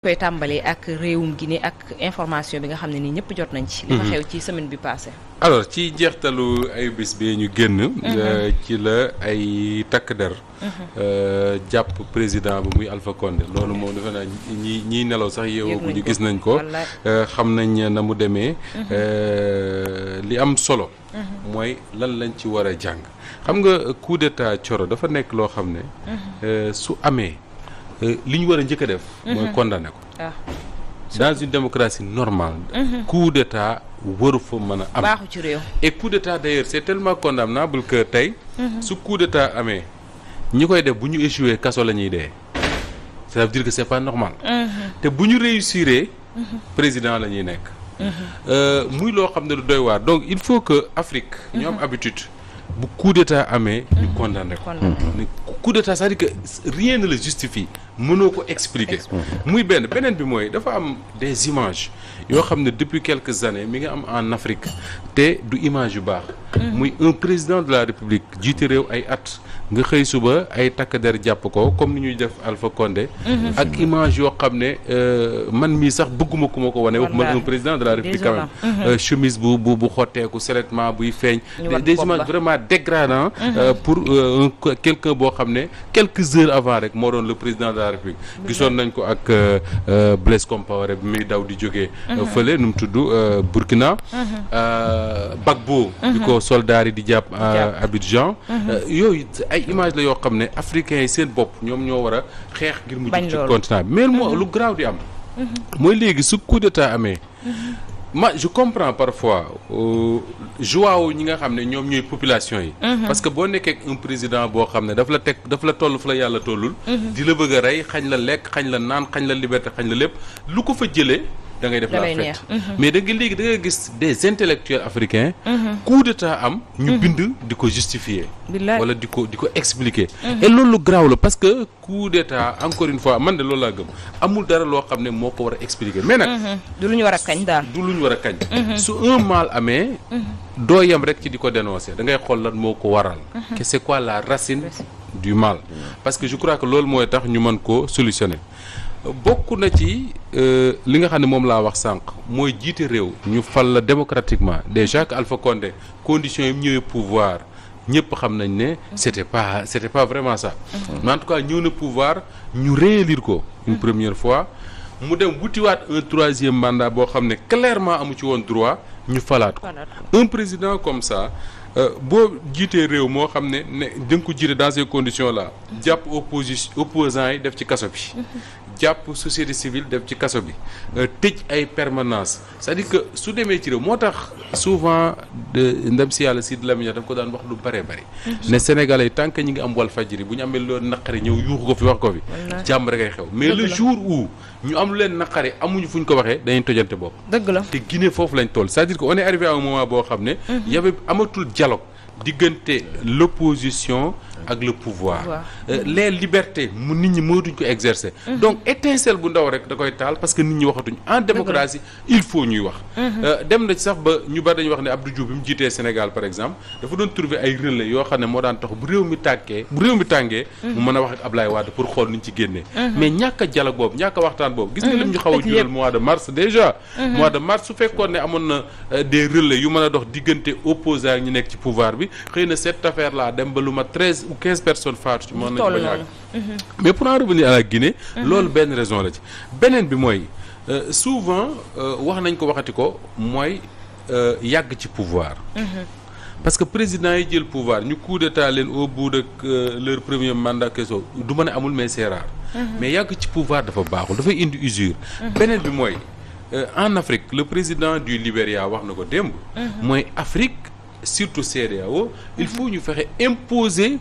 koy tàmbalee ak réewum Guinée ak information bi nga xam ne nii ñëpp jot nañ ci. li fa xew ci semaine bi passée. alors ci jeextalu ay bés bi ñu génn. ci la ay takk der. jàpp président bi muy Alpha Condé loolu moom defe naa ñiy nelaw sax yeewoo ñu gis nañ ko. xam nañ na mu demee. li am solo. mooy lan lañ ci war a jàng xam nga coup d'état Coro dafa nekk loo xam ne. su amee. li ñu war a njëkk a def. mooy condamné ko. dans une démocratie normale. coup d'état waru fa mën a am. baaxu ci réew. et coup d'état d'ailleurs c'est tellement condamnable que tey. su coup d'état amee ñi koy def bu ñu échoué kaso la ñuy dee. ça veut dire que c'est pas normal. te bu ñu réussiree. président la ñuy nekk. muy loo xam ne du doy waar donc il faut que Afrique. ñu am habitude. bu coup d'état amee ñu condamné ko coup d'état c'est-à-dire que rien ne le justifie mënoo ko expliquer muy beneen bi mooy dafa am des images yoo xam ne depuis quelques années mi nga am en Afrique te du image yu baax muy un président de la République jiite réew ay at nga xëy suba ay takk der jàpp ko comme ni ñuy def Alpha Condé ak image yoo xam ne man mii sax bëgguma ku ma ko wane wax man un président de la République quand même chemise bu xotteeku seulement buy feeñ des images vraiment dégradant pour quelqu'un boo xam ne quelques heures avant rek moo doon le président de la République gisoon nañ ko ak Blaise Compaoré bi muy daw di jógee fële nu mu tudd Burkina Gbagbo bi ko soldats yi di jàpp Abidjan yooyu ay image la yoo xam ne africains yi seen bopp ñoom ñoo war a xeex ngir mu jug ci continent bi mais moo lu garaaw di am mooy léegi su coup d'état amee je comprends parfois joie wu ñi nga xam ne ñoom ñooy population yi parce que boo nekkee un président boo xam ne daf la toll fu la yàlla tollul di la bëgg a rey xañ la lekk xañ la naan xañ la liberté xañ la lépp lu ko fa jëlee da ngay def la fête mais da nga léegi da nga gis des intellectuels africains coup d'état am ñu bind di ko justifier wala di ko expliquer et loolu garaaw la parce que coup d'état encore une fois man de loolu laa gëm amul dara loo xam ne moo ko war a expliquer mais nag du lu ñu war a kañ daal du lu ñu war a kañ su un mal amee doo yem rek ci di ko dénoncer da ngay xool lan moo ko waral que c'est quoi la racine du mal parce que je crois que loolu mooy tax ñu mën koo solutionner bokk na ci li nga xam ne moom laa wax sànq mooy jiite réew ñu fal la démocratiquement déjà que Alpha Condé conditions yi ñëwee pouvoir ñëpp xam nañ ne c'était pas vraiment ça mais en tout cas ñëw na pouvoir ñu réélire ko une première fois mu dem wutiwaat un troisième mandat boo xam ne clairement amu ci woon droit ñu falaat ko un président comme ça boo jiitee réew moo xam ne da nga ko jiite dans ces conditions là jàpp opposants yi def ci kaso bi jàpp société civile def ci kaso bi tëj ay permanence c'est-à-dire que su demee ci réew moo tax souvent ndem si yàlla Sidy Lamine daf ko daan wax lu bëree bëri ne Sénégalais yi tant que ñi ngi am Walfadjri bu ñu amee loolu naqari ñëw yuuxu ko fi wax ko fi jàmm rek ay xew mais le jour où ñu am lu leen naqari amuñu fu ñu ko waxee dañuy tojante bopp dëgg la te Guinée foofu lañ toll c'est-à-dire que on est arrivé à un moment boo xam ne amatul dialogue diggante l'opposition ak le pouvoir les libertés mu nit ñi mënatuñ ko exercer donc étincelle bu ndaw rek da koy taal parce que nit ñi waxatuñ en démocratie il faut ñuy wax dem na ci sax ba ñu bari dañuy wax ne Abdou Diouf bi mu jiitee Sénégal par exemple dafa doon trouver ay relais yoo xam ne moo daan tax bu réew mi tàngee mu mën a wax ak Ablaye Wade pour xool niñ ci génnee mais ñàkk a dialogue boobu ñàkk a waxtaan boobu gis nga lim ñu xaw a jural mois de mars déjà mois de mars su fekkoon ne amoon na des relais yu mën a dox diggante opposants ak ñu nekk ci pouvoir bi xëy na cette affaire là dem ba lu ma 13 ou 15 personnes faatu ci mën nañu ko ñàkk mais pour en revenir à la Guinée loolu benn raison la ci beneen bi mooy souvent wax nañ ko waxati ko mooy yàgg ci pouvoir parce que président yi jël pouvoir ñu coup d'état leen au bout de leur premier mandat keso du ma ne amul mais c'est rare mais yàgg ci pouvoir dafa baaxul dafay indi usure beneen bi mooy en Afrique le président du Libéria wax na ko démb mooy Afrique surtout CEDEAO il faut ñu fexe imposer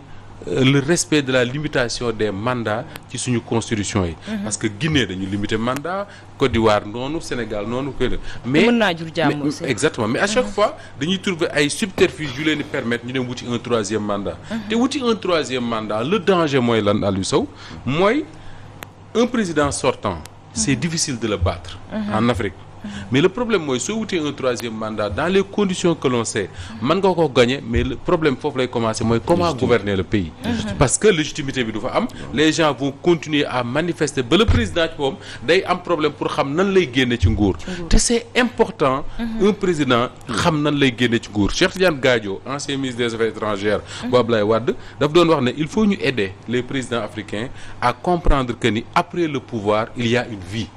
le respect de la limitation des mandats ci suñu constitution yi parce que Guinée dañu limiter mandat Côte d'Ivoire noonu Sénégal noonu mais mën naa jur jàmm aussi exactement mais à chaque fois dañuy trouver ay subterfuges yu leen di permettre ñu dem wuti un troisième mandat te wuti un troisième mandat le danger mooy lan Aliou Sow mooy un président sortant c'est difficile de le battre en Afrique mais le problème mooy soo wutee un troisième mandat dans les conditions que l'on sait mën nga ko gagner mais le problème foofu lay commencer mooy comment gouverner le pays parce que légitimité bi du fa am les gens vont continuer à manifester ba le président ci moom day am problème pour xam nan lay génne ci nguur te c'est important un président xam nan lay génne ci nguur Cheikh Tidiane Gadio ancien ministre des affaires étrangères bu Abdoulaye Wade daf doon wax ne il faut ñu aider les présidents africains à comprendre que ni après le pouvoir il y a une vie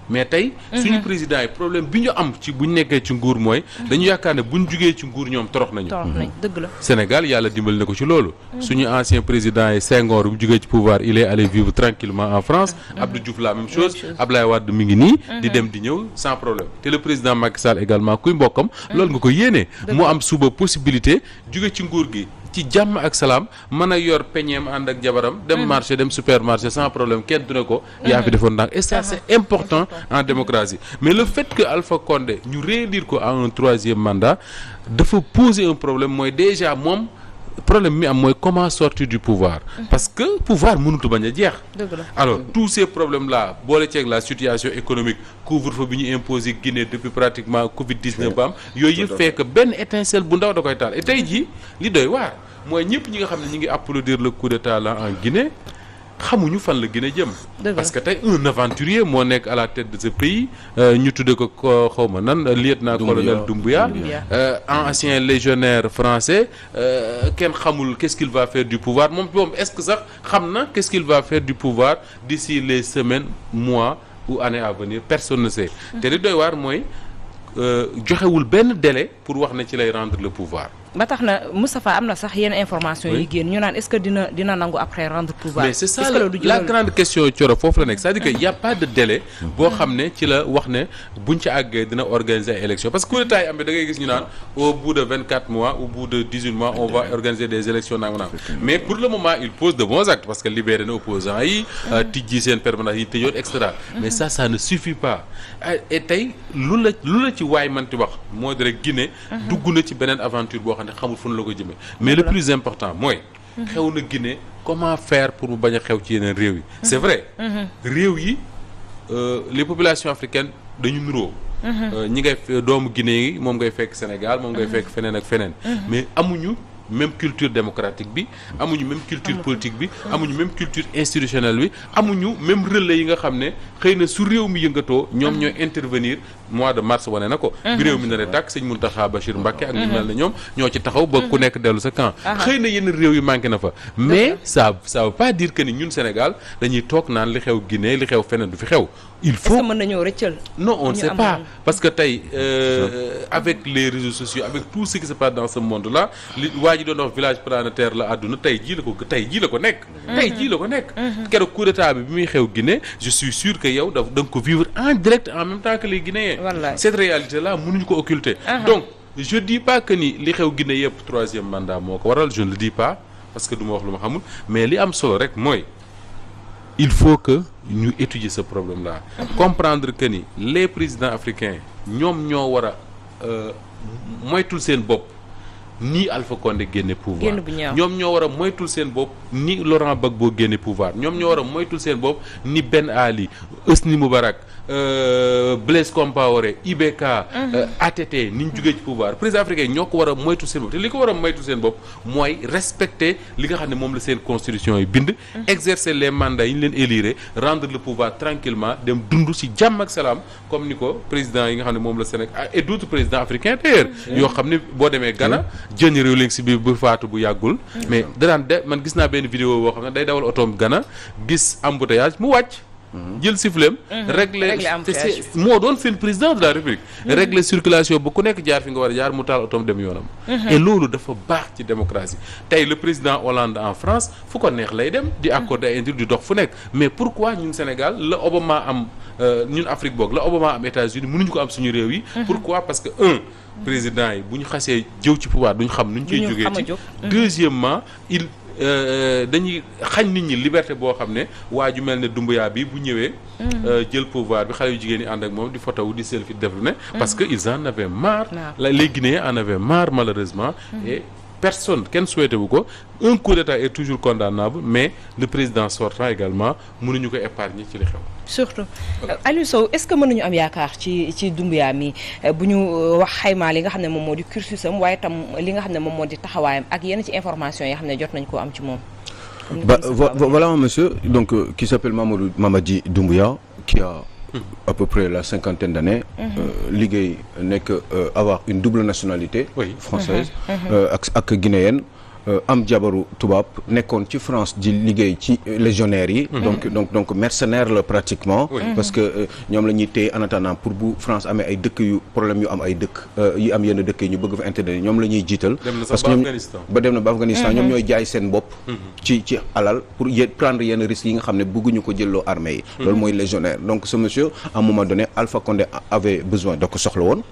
mais tey suñu président yi problème bi ñu am ci bu ñu nekkee ci nguur mooy dañu yaakaar ne bu ñu jugee ci nguur ñoom torox nañu dëgg la Sénégal yàlla dimbali na ko ci loolu suñu ancien président yi Senghor bu jugee ci pouvoir il est allé vivre tranquillement en France Abdou Diouf la même chose Abdoulaye Wade mi ngi nii di dem di ñëw sans problème te le président Macky Sall également kuy mbokkam loolu nga ko yéenee mu am suba possibilité jugee ci nguur gi ci jàmm ak salaam mën a yor peñeem ànd ak jabaram dem marché dem supermarché sans problème kenn du ne ko yaa fi defoon ndànk et ça c'est important en démocratie mais le fait que Alpha Condé ñu réélire ko à un troisième mandat dafa poser un problème mooy déjà moom problème mi am mooy comment sortir du pouvoir parce que pouvoir mënutu bañ a jeex alors tous ces problèmes là boole ceeg la situation économique couvre-feu bi ñu imposé Guinée depuis pratiquement Covid-19 ba am yooyu yëpp fait que benn étincelle bu ndaw da koy taal et tey jii li doy waar mooy ñëpp ñi nga xam ne ñi ngi applaudir le coup d'état là en Guinée xamuñu fan la Guinée jëm parce que tey un aventurier moo nekk à la tête de ce pays ñu tudde ko xawma nan lieutenant-colonel Doumbouya ancien légionnaire français kenn xamul qu'est-ce qu'il va faire du pouvoir moom est-ce que sax xam na qu'est-ce qu'il va faire du pouvoir d'ici les semaines mois ou années à venir personne ne sait te li doy waar mooy joxewul benn délai pour wax ne ci lay rendre le pouvoir ba tax na Moustapha am na sax yenn information yi génn ñu naan est-ce que dina nangu après rendre pouvoir mais c'est ça la grande question Thioro foofu la nekk c'est-à-dire que y a pas de délai boo xam ne ci la wax ne buñ ci àggee dina organiser ay élections parce que coup d'état yi am da ngay gis ñu naan au bout de 24 mois au bout de 18 mois on va organiser des élections nangu mais pour le moment il pose de bons actes parce que libéré na opposants yi tijji seen permanence yi tëjoon et cetera mais ça ne suffit pas et tey lu la ci waay manti wax moo di rek Guinée dugg na ci beneen aventure boo xam ne xamul fu la ko jëmee mais le plus important mooy xew na Guinée comment faire pour mu bañ a xew ci yeneen réew yi c'est vrai réew yi les populations africaines dañu nuroo ñi ngay doomu Guinée yi moom ngay fekk Sénégal moom ngay fekk feneen ak feneen mais amuñu même culture démocratique bi amuñu même culture politique bi amuñu même culture institutionnelle bi amuñu même relais yi nga xam ne xëy na su réew mi yëngatoo ñoom ñooy intervenir mois de mars wane na ko bi réew mi na re tàkk sëñ Mountakha Bachir Mbacké ak ñu mel ne ñoom ñoo ci taxaw ba ku nekk dellu sa camp xëy na yenn réew yi manqué na fa mais ça veut pas dire que ni ñun Sénégal dañuy toog naan li xew Guinée li xew feneen du fi xew il faut est-ce que mën nañoo rëccal non on ne sait pas parce que tey avec les réseaux sociaux avec tout ce qui se passe dans ce monde là li waa ji doon wax village planétaire la àdduna tey jii la ko nekk keroog coup d'état bi muy xew Guinée je suis sûr que yow da nga ko vivre en direct en même temps que les Guinéens cette réalité là mënuñu ko occulter donc je dis pas que ni li xew Guinée yëpp troisième mandat moo ko waral je ne le dis pas parce que du ma wax lu ma xamul mais li am solo rek mooy il faut que ñu étudier ce problème là comprendre que ni les présidents africains ñoom ñoo war a moytul seen bopp ni Alpha Condé génne pouvoir ñoom ñoo war a moytul seen bopp ni Laurent Gbagbo génne pouvoir ñoom ñoo war a moytul seen bopp ni Ben Ali Hosni Moubarak Blaise Compaoré IBK ATT ni ñu jugee ci pouvoir président africain ñoo ko war a moytul seen bopp te li ko war a moytul seen bopp mooy respecter li nga xam ne moom la seen constitution yi bind exercer les mandats yi ñu leen élire rendre le pouvoir tranquillement dem dund ci jàmm ak salaam comme ni ko président yi nga xam ne moom la Sénégal et d'autres présidents africains d'ailleurs yoo xam ne boo demee Ghana jëni réew léegi si biir bu faatu bu yàggul mais danaan man gis naa benn vidéo boo xam ne day dawal otoom Ghana gis embouteillage mu wàcc jël sifflem régler moo doon seen président de la République régler circulation ba ku nekk jaar fi nga war a jaar mu taal otoom dem yoonam et loolu dafa baax ci démocratie tey le président Hollande en France fu ko neex lay dem di accorder ay indir di dox fu nekk mais pourquoi ñun Sénégal la Obama am ñun Afrique boog la Obama am États-Unis mënuñu ko am suñu réew yi pourquoi parce que président yi bu ñu xasee jëw ci pouvoir duñ xam nuñ koy jógee ci deuxièmement dañuy xañ nit ñi liberté boo xam ne waa ju mel ne Doumbouya bi bu ñëwee jël pouvoir bi xale yu jigéen yi ànd ak moom di photo wu di selfie def lu ne parce que ils en avaient marre les Guinéens en avaient marre malheureusement et personne kenn souhaité wu ko un coup d'état est toujours condamnable mais le président sortant également mënuñu ko épargner ci li xew. surtout Aliou Sow est-ce que mënuñu am yaakaar ci Doumbouya mi bu ñu wax xaymaa li nga xam ne moom moo di cursusam waaye tam li nga xam ne moom moo di taxawaayam ak yenn ci information yoo xam ne jot nañ koo am ci moom. Voilà un monsieur donc qui s'appelle Mamadi Doumbouya qui a à peu près la 50aine d'années liggéey nekk avoir une double nationalité française ak guinéenne am jabaru tubaab nekkoon ci France di liggéey ci légionnaires yi donc mercenaire la pratiquement parce que ñoom la ñuy téye en attendant pour bu France amee ay dëkk yu problème yu am ay dëkk yu am yenn dëkk yi ñu bëgg fa intervenir ñoom la ñuy jiital parce que ñoom ba dem na ba Afghanistan ñoom ñooy jaay seen bopp ci alal pour prendre yenn risques yi nga xam ne bëgguñu ko jëlloo armée yi loolu mooy légionnaire donc ce monsieur à un moment donné Alpha Condé avait besoin da ko soxla woon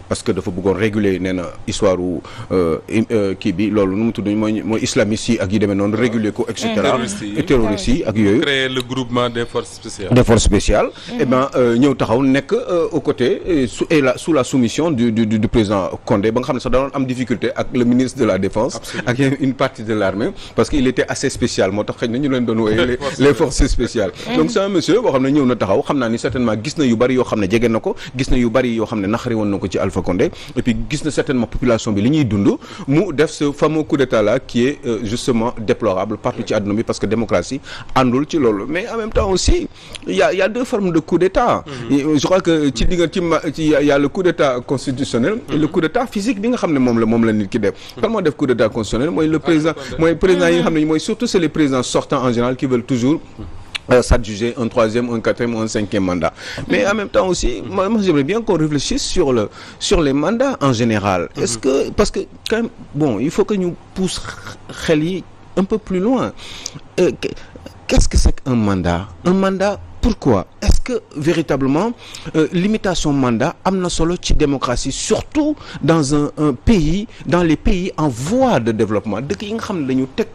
parce que dafa bëggoon réguler nee na histoire u kii bi loolu nu mu tudd mooy islamiste yi ak yi demee noonu réguler ko et cetera terroristes yi ak yooyu créer le groupement des forces spéciales et ben ñëw taxaw nekk aux côtés sous la soumission du président Condé ba nga xam ne sax da doon am difficulté ak le ministre de la défense ak une partie de l'armée parce que il était assez spécial moo tax xëy na ñu leen doon wooye les forces spéciales donc c'est un monsieur boo xam ne ñëw na taxaw xam naa ni certainement gis na yu bari yoo xam ne jege na ko gis na yu bari yoo xam ne naxari woon na ko ci Alpha Condé et puis gis na certainement population bi li ñuy dund mu def ce fameux coup d'état là qui est justement déplorable partout ci àdduna bi parce que démocratie àndul ci loolu mais en même temps aussi il y a deux formes de coup d'état je crois que ci diggante ci y a le coup d'état constitutionnel et le coup d'état physique bi nga xam ne moom la nit ki def kan moo def coup d'état constitutionnel mooy le président yi nga xam ne mooy surtout c'est les présidents sortants en général qui veulent toujours s'adjuger un troisième, un quatrième ou un cinquième mandat. Mais en même temps aussi, moi j'aimerais bien qu'on réfléchisse sur les mandats en général. Est-ce que parce que quand même bon, il faut que nous pousse xel yi un peu plus loin. Qu'est-ce que c'est qu'un mandat? Un mandat pourquoi? Est-ce que véritablement limitation mandat am na solo ci démocratie surtout dans un pays, dans les pays en voie de développement dëkk yi nga xam ne dañu teg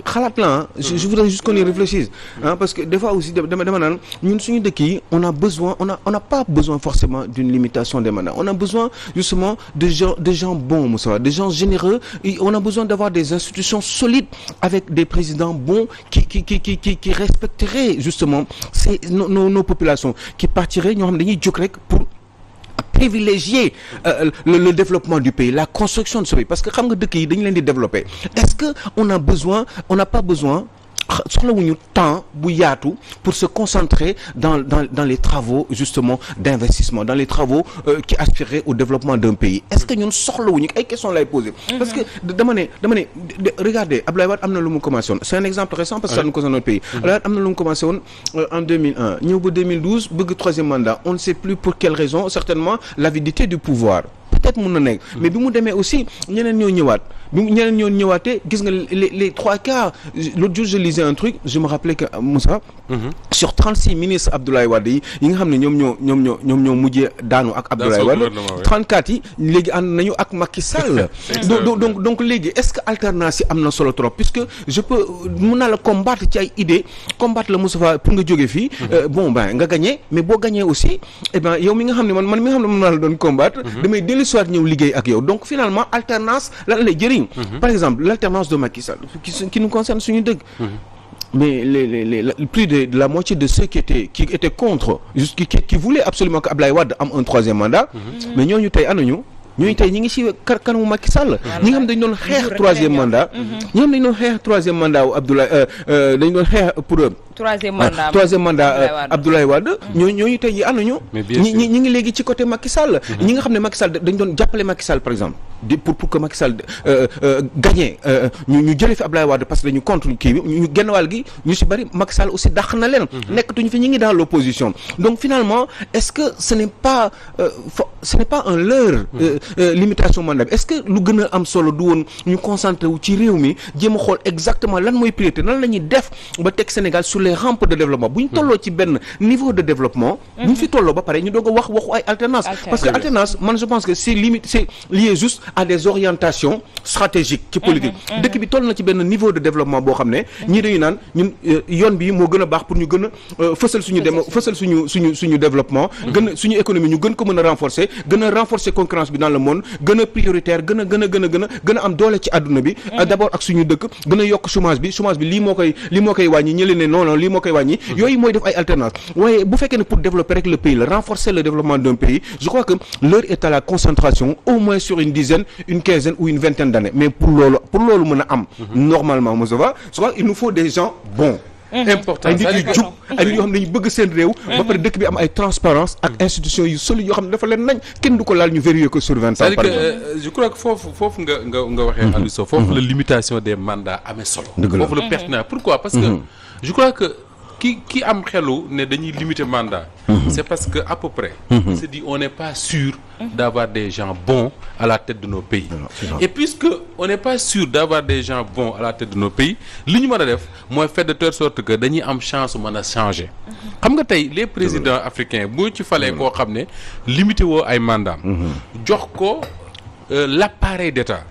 xalaat la je voudrais juste qu'on y réfléchisse parce que des fois aussi dama naan ñun suñu dëkk yi on n'a pas besoin forcément d'une limitation des mandats on a besoin justement de gens bons Moussa de gens généreux et on a besoin d'avoir des institutions solides avec des présidents bons qui respecteraient justement nos populations qui partiraient ñoo xam ne dañuy jóg rek pour privilégier le développement du pays la construction de ce pays parce que xam nga dëkk yi dañu leen di développer est-ce que on n'a pas besoin soxlawuñu temps bu yaatu pour se concentrer dans les travaux justement d'investissement dans les travaux qui aspireraient au développement d'un pays est-ce que ñun soxlawuñu ay questions lay poser parce que dama ne regardez Abdoulaye Wade am na lu mu commencé woon c'est un exemple récent parce que ça nous concerne notre pays Abdoulaye Wade am na lu mu commencé woon en 2001 ñëw ba 2012 bëgg troisième mandat on ne sait plus pour quelle raison certainement l'avidité du pouvoir peut-être mën na nekk mais bi mu demee aussi ñeneen ñoo ñëwaatee gis nga les trois quarts l'autre jour je lisais un truc je me rappelais que Moussa sur 36 ministres Abdoulaye Wade yi nga xam ne ñoom ñoo mujjee daanu ak Abdoulaye Wade 34 yi léegi ànd nañu ak Macky Sall donc léegi est-ce que alternance yi am na solo trop puisque je peux mën naa la combattre ci ay idées combattre la Moustapha pour nga jóge fii bon ben nga gagné mais boo gagné aussi eh ben yow mi nga xam ne man mi nga xam ne mën naa la doon combattre damay soit ñëw liggéey ak yow donc finalement alternance lan lay jëriñ par exemple l'alternance de Macky Sall qui nous concerne suñu dëgg mais plus de la moitié de ceux qui étaient contre qui voulaient absolument que Abdoulaye Wade am un troisième mandat mais ñooñu tey anañu ñooñu tey ñi ngi ci kanamu Macky Sall ñi nga xam dañu doon xeex troisième mandat ñi nga xam dañu doon xeex troisième mandat wu Abdoulaye dañu doon xeex pour troisième mandat Abdoulaye Wade ñooñu tey yi ànduñu ñi ngi léegi ci côté Macky Sall ñi nga xam ne Macky Sall dañ doon jàppale Macky Sall par exemple pour que Macky Sall gagné ñu jëlee fi Abdoulaye Wade parce que dañu contre kii bi ñu genn wàll gi ñu si bari Macky Sall aussi dàq na leen nekkatuñu fi ñi ngi dans l'opposition donc finalement est-ce que ce n'est pas un leurre limitation mandat bi est-ce que lu gën a am solo du woon ñu concentré wu ci réew mi jéem a xool exactement lan mooy priorité nan la ñuy def ba teg Sénégal sur les rampes de développement bu ñu tolloo ci benn niveau de développement bu ñu fi tolloo ba pare ñu doog a wax waxu ay alternance parce que alternance man je pense que c'est lié juste à des orientations stratégiques ci politique dëkk bi toll na ci benn niveau de développement boo xam ne ñii dañu naan ñun yoon bi moo gën a baax pour ñu gën a fësal suñu développement gën a suñu économie ñu gën ko mën a renforcer concurrence bi dans le monde gën a prioritaire gën a am doole ci àdduna bi d'abord ak suñu dëkk gën a yokk chômage bi lii moo koy wàññi ñële ne non lii moo koy wàññi yooyu mooy def ay alternance waaye bu fekkee ne pour développer rek le pays la renforcer le développement d'un pays je crois que l'heure est à la concentration au moins sur une dizaine une quinzaine ou une vingtaine d'années mais pour loolu mën a am normalement Moustapha je crois il nous faut des gens bons important ay nit yu jub ay nit yoo xam ne dañu bëgg seen réew ba pare dëkk bi am ay transparence ak institutions yu solides yoo xam ne dafa leen nañ kenn du ko laal ñu vérifier ko sur 20 ans c'est-à-dire que je crois que foofu nga waxee Aliou Sow foofu la limitation des mandats amee solo foofu la pertinent pourquoi parce que je crois que ki am xelu ne dañuy limiter mandat c'est parce que à peu près on se dit on n'est pas sûr d'avoir des gens bons à la tête de nos pays et puisque on n'est pas sûr d'avoir des gens bons à la tête de nos pays li ñu mën a def mooy faire de telle sorte que dañuy am chance mën a changer xam nga tey les présidents africains boo ci falee koo xam ne limité woo ay mandat jox ko l'appareil d'État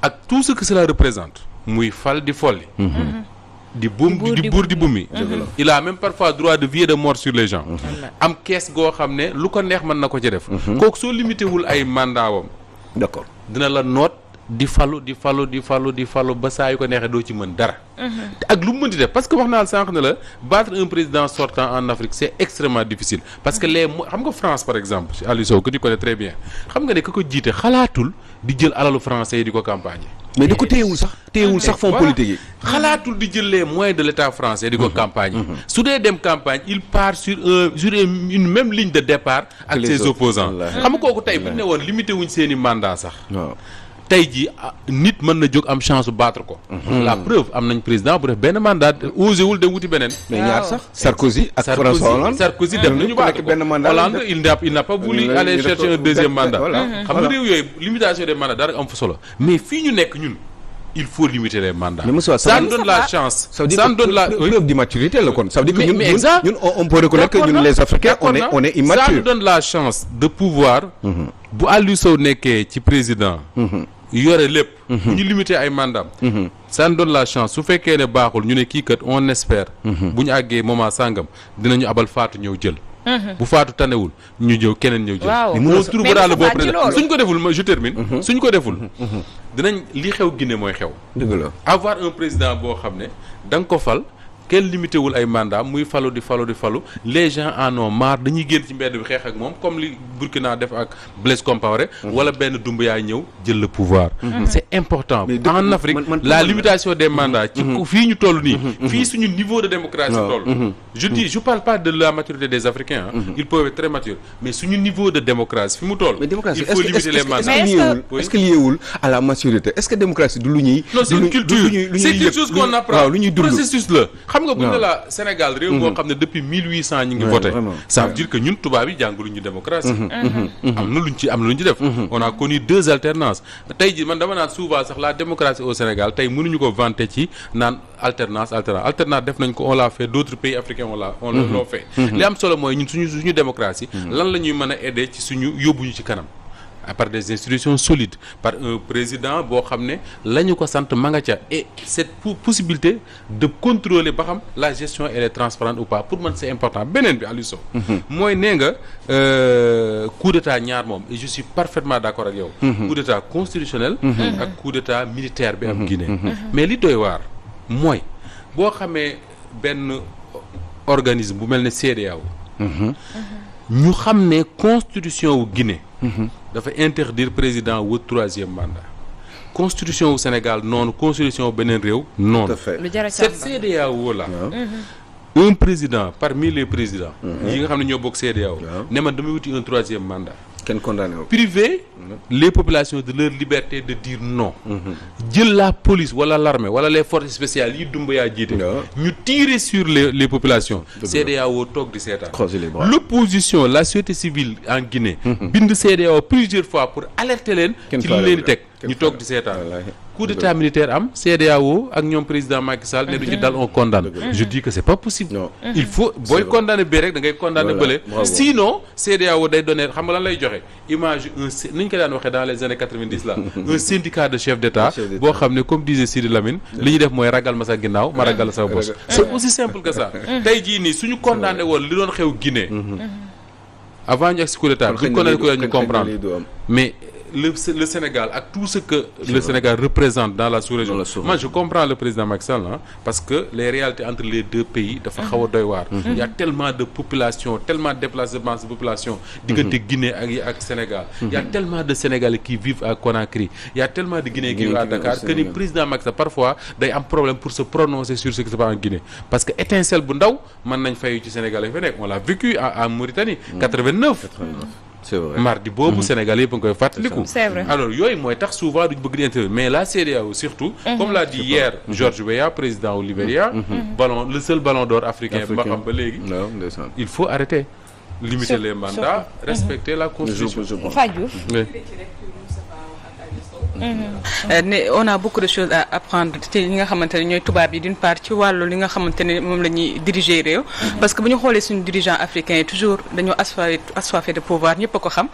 ak tout ce que cela représente muy fal di folli di buur di bumi il a même parfois droit de vie et de mort sur les gens am kees goo xam ne lu ko neex mën na ko ci def kooku soo limité wul ay mandat wam d'accord dina la noot di falu ba saa yu ko neexee doo ci mën dara ak lu mu mënti def parce que wax naa la sànq ne la battre un président sortant en Afrique c'est extrêmement difficile parce que xam nga France par exemple Aliou Sow que tu connais très bien xam nga ne ka ko jiite xalaatul di jël alalu français yi di ko campagne mais di ko téyewul sax fonds politique yi xalaatul di jël les moyens de l'État français di ko campagne su dee dem campagne il part sur une même ligne de départ ak ses opposants xam nga kooku tey bu ñu ne woon limité wuñ seeni mandat sax tey jii nit mën na jóg am chance bu battre ko la preuve am nañ président bu def benn mandat osé wul dem wuti beneen mais ñaar sax Sarkozy ak François Hollande Sarkozy def nañu battre ko Hollande il n'a pas voulu aller chercher un deuxième mandat xam nga réew yooyu limitation des mandats dara am fa solo mais fii ñu nekk ñun il faut limiter les mandats. Ça nous donne la chance. Ça nous donne la preuve d'immaturité là kon. Ça veut dire que ñun on peut reconnaître que ñun les Africains on est immatures. Ça nous donne la chance de pouvoir bu Aliou Sow nekkee ci président yore lépp bu ñu limiter ay mandats ça nous donne la chance su fekkee ne baaxul ñu ne kii kat on espère bu ñu àggee moment sàngam dinañu abal faatu ñëw jël bu faatu tanewul ñu ñëw keneen ñëw jël on trouvera le bon président suñ ko deful je termine suñ ko deful dinañ li xew Guinée mooy xew dëgg la avoir un président boo xam ne da nga ko fal kenn limité wul ay mandat muy falu di falu les gens en ont marre dañuy génn ci mbedd bi xeex ak moom comme li Burkina def ak Blaise Compaoré wala benn Doumbouya ñëw jël le pouvoir c'est important en Afrique la limitation des mandats ci fii ñu toll nii fii suñu niveau de démocratie toll je parle pas de la maturité des Africains ils peuvent être très matures mais suñu niveau de démocratie fi mu toll il faut limiter les mandats est-ce que liéwul à la maturité est-ce que démocratie du lu ñuy non c'est une culture c'est quelque chose qu'on apprend processus la xam nga bu ñu la Sénégal réew boo xam ne depuis 1800 ñu ngi voté ça veut dire que ñun tubaab yi jàngalu ñu démocratie am na luñ ci def on a connu 2 alternances tey ji man dama naan souvent sax la démocratie au Sénégal tey mënuñu ko vanter ci naan alternance def nañ ko on l'a fait d'autres pays africains on l'ont fait li am solo mooy ñun suñu démocratie lan la ñuy mën a aider ci suñu yóbbuñu ci kanam par des institutions solides par un président boo xam ne la ñu ko sant ma nga ca et cette possibilité de contrôler ba xam la gestion elle est transparente ou pas pour man c'est important beneen bi Aliou Sow mooy nee nga coup d'état ñaar moom et je suis parfaitement d'accord ak yow coup d'état constitutionnel ak coup d'état militaire bi am Guinée mais li doy waar mooy boo xamee benn organisme bu mel ne CEDEAO ñu xam ne constitution wu Guinée dafa interdire président wu 3e mandat constitution wu Sénégal noonu constitution wu beneen réew noonu cette CEDEAO là un président parmi les présidents yi nga xam ne ñoo bokk CEDEAO ne man damay wuti un 3e mandat kenn condamné priver les populations de leur liberté de dire non jël la police wala l'armée wala les forces spéciales yi Doumbouya jiite ñu tirer sur les populations CEDEAO toog di seetaan l'opposition la société civile en Guinée bind CEDEAO plusieurs fois pour alerter leen ci li leen di teg ñu toog di seetaan coup d'état militaire am CEDEAO ak ñoom président Macky Sall ne du ci dal on condamne je dis que c'est pas possible il faut booy condamner bee rek da ngay condamner bële sinon CEDEAO day donner xam nga lan lay joxe image ni ñu ko daan waxee dans les années 90 là un syndicat de chef d'État boo xam ne comme disait Sidi Lamine li ñu def mooy ragal ma sa ginnaaw ma ragal sa bos c'est aussi simple que ça tey jii nii suñu condamné woon li doon xew Guinée avant ñu agsi coup d'état bu ñu condamné ko ñu comprendre mais le Sénégal ak tout ce que le Sénégal représente dans la sous-région moi je comprends le président Macky Sall parce que les réalités entre les deux pays dafa xaw a doy waar il y a tellement de population tellement de déplacement de population diggante Guinée ak Sénégal il y a tellement de Sénégalais qui vivent à Conakry il y a tellement de Guinéens qui vivent à Dakar que ni président Macky Sall parfois day am problème pour se prononcer sur ce qui se passe en Guinée parce que étincelle bu ndaw mën nañ fayu ci Sénégalais fa nekk on l'a vécu en Mauritanie 89 c'est vrai mardi boobu Sénégal yëpp a ngi koy fàttaliku. c'est vrai alors yooyu mooy tax souvent duñ bëgg di intervenir mais la CEDEAO surtout. comme l'a dit hier George Weah président au Libéria. Le seul ballon d'or africain bi ma xam ba léegi. il faut arrêter. limiter les mandats respecter la constitution. on a beaucoup de choses à apprendre te ñi nga xamante ne ñooy tubaab yi d'une part ci wàllu li nga xamante ne moom la ñuy diriger réew parce que bu ñu xoolee suñu dirigeants africains yi toujours dañoo assoiffé de pouvoir ñëpp a ko xam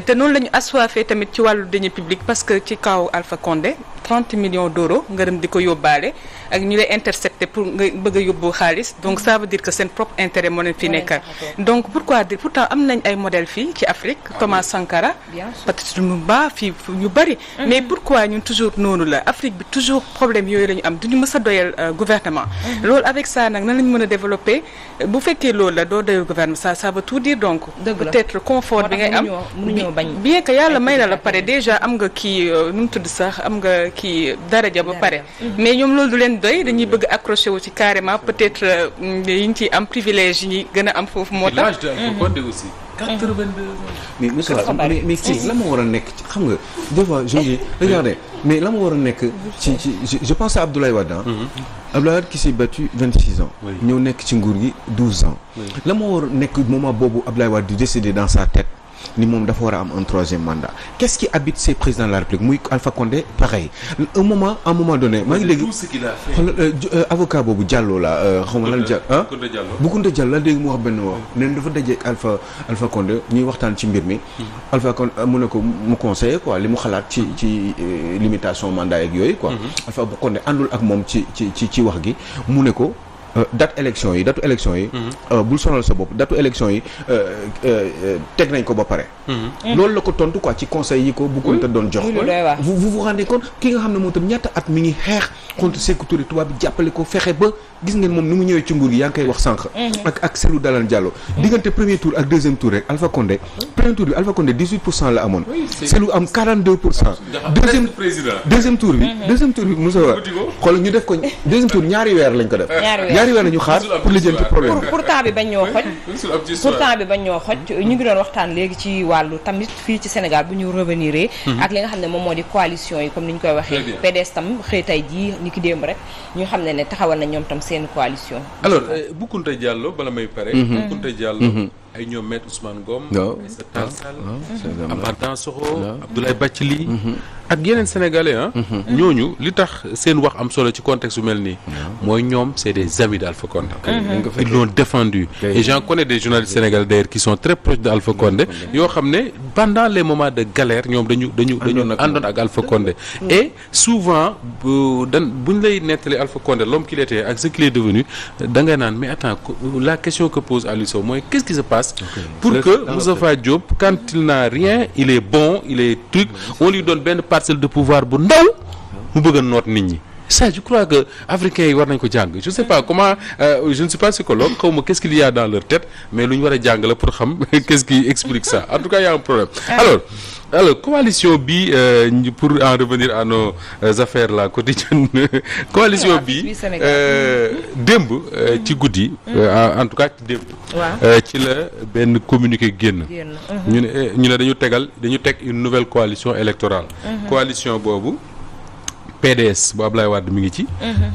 te noonu la ñu assoiffé tamit ci wàllu deniers publics parce que ci kaw Alpha Condé 30 millions d'euros nga dem di ko yóbbaale ak ñu lay intercepter pour nga bëgg a yóbbu xaalis donc ça veut dire que seen propre intérêt moo leen fi nekkal donc pourquoi dire pourtant am nañ ay modèles fii ci Afrique Thomas Sankara Patrice Lumumba fii ñu bari mais pourquoi ñun toujours noonu la Afrique bi toujours problème yooyu la ñu am duñu mës a doyal gouvernement loolu avec ça nag nan lañu mën a développer bu fekkee loolu la doo doyal gouvernement ça veut tout dire donc peut-être confort bi ngay am bien que yàlla may na la pare déjà am nga kii nu mu tudd sax am nga kii daraja ba pare mais ñoom loolu du leen doy dañuy bëgg accroché wu ci carrément peut-être yi ñu ciy am privilège yi ñuy gën a am foofu moo tax 82 mais monsieur mais kii la ma war a nekk ci xam nga des fois je dis regardez mais la ma war a nekk ci je pense à Abdoulaye Wade Abdoulaye Wade qui s'est battu 26 ans ñëw nekk ci nguur gi 12 ans la ma war a nekk moment boobu Abdoulaye Wade di décider dans sa tête ni moom dafa war a am un troisième mandat qu'est-ce qui habite ces présidents de la République muy Alpha Condé pareil à un moment donné maa ngi dégg avocat boobu Diallo la xaw ma lan Boukounta Diallo la dégg mu wax benn wax nen dafa dajeek Alpha Condé ñuy waxtaan ci mbir mi Alpha Condé mu ne ko mu conseiller quoi li mu xalaat ci limitation mandat yeeg yooyu quoi Alpha Condé àndul ak moom ci wax gi mu ne ko date élection yi bul sonal sa bopp date élection yi teg nañ ko ba pare loolu la ko tontu quoi ci conseil yi ko Boukounta doon jox vous vous rendez compte ki nga xam ne moom tam ñaata at mi ngi xeex contre Sékou Touré tubaab bi jàppale ko fexe ba gis ngeen moom ni mu ñëwee ci nguur gi yaa ngi koy wax sànq ak Cellou Dalein Diallo diggante premier tour ak deuxième tour rek Alpha Condé premier tour bi Alpha Condé 18% la amoon Cellou am 42% deuxième tour bi Moussa xool ñu def ko deuxième tour ñaari weer lañ ko def ñaari weer la ñu xaar pour lijjanti problème pourtant bi bañ ñoo xoj ñu ngi doon waxtaan léegi ci wàllu tamit fii ci Sénégal bu ñu revenir ak li nga xam ne moom moo di coalition yi comme ni ñu koy waxee PDS tam xëy tay jii ni ki démb rek ñu xam ne taxawal na ñoom tam seen coalition alors Boukounta Diallo bala may pare Boukounta Diallo ay ñoom Maître Ousmane Ngom Aïssata Tall Sall Amath Dansokho Abdoulaye Bathily ak yeneen sénégalais ñooñu li tax seen wax am solo ci contexte bu mel nii mooy ñoom c'est des amis d'Alpha Condé ils l'ont défendu et j'en connais des journalistes sénégalais d'ailleurs qui sont très proches d'Alpha Condé yoo xam ne pendant les moments de galère ñoom dañu àndoon ak Alpha Condé et souvent buñ lay nettali Alpha Condé l'homme qu'il était ak ce qu'il est devenu da ngay naan mais attends la question que pose Aliou Sow mooy qu'est-ce qui se passe pour que Moustapha Diop quand il n'a rien il est bon il est truc on lui donne benn parcelle de pouvoir bu ndaw mu bëgg a noot nit ñi ça je crois que africains yi war nañ ko jàng je sais pas comment je ne suis pas psychologue xaw ma qu'est-ce qu'il y a dans leur tête mais lu ñu war a jàng la pour xam qu'est-ce qui explique ça en tout cas il y a un problème alors coalition bi pour en revenir à nos affaires là quotidiennes coalition bi démb ci guddi en tout cas ci démb ci la benn communiqué génn ñu ne dañu teg une nouvelle coalition électorale coalition boobu PDS bu Ablaye Wade mi ngi ci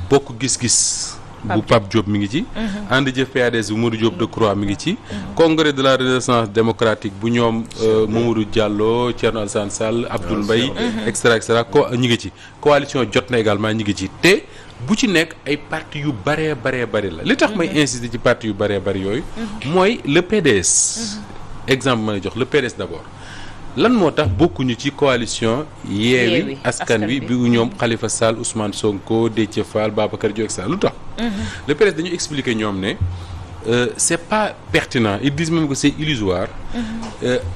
bokk gis-gis bu Pape Diop mi ngi ci. ànd jëf PADS bu Modou Diop Decroix mi ngi ci. congrès de la renaissance démocratique bu ñoom Mamadou Diallo Thierno Alassane Sall Abdoul Mbaye et cetera ko ñi ngi ci coalition jot na également ñi ngi ci te bu ci nekk ay parti yu bëree la li tax may insister ci parti yu bëree bëri yooyu mooy le PDS exemple ma lay jox le PDS d'abord lan moo tax bokkuñu ci coalition Yewwi Askan Wi bi ñoom Khalifa Sall Ousmane Sonko Déthié Fall Babacar Diop et cetera lu tax le PDS dañu expliquer ñoom ne c'est pas pertinent ils disent même que c'est illusoire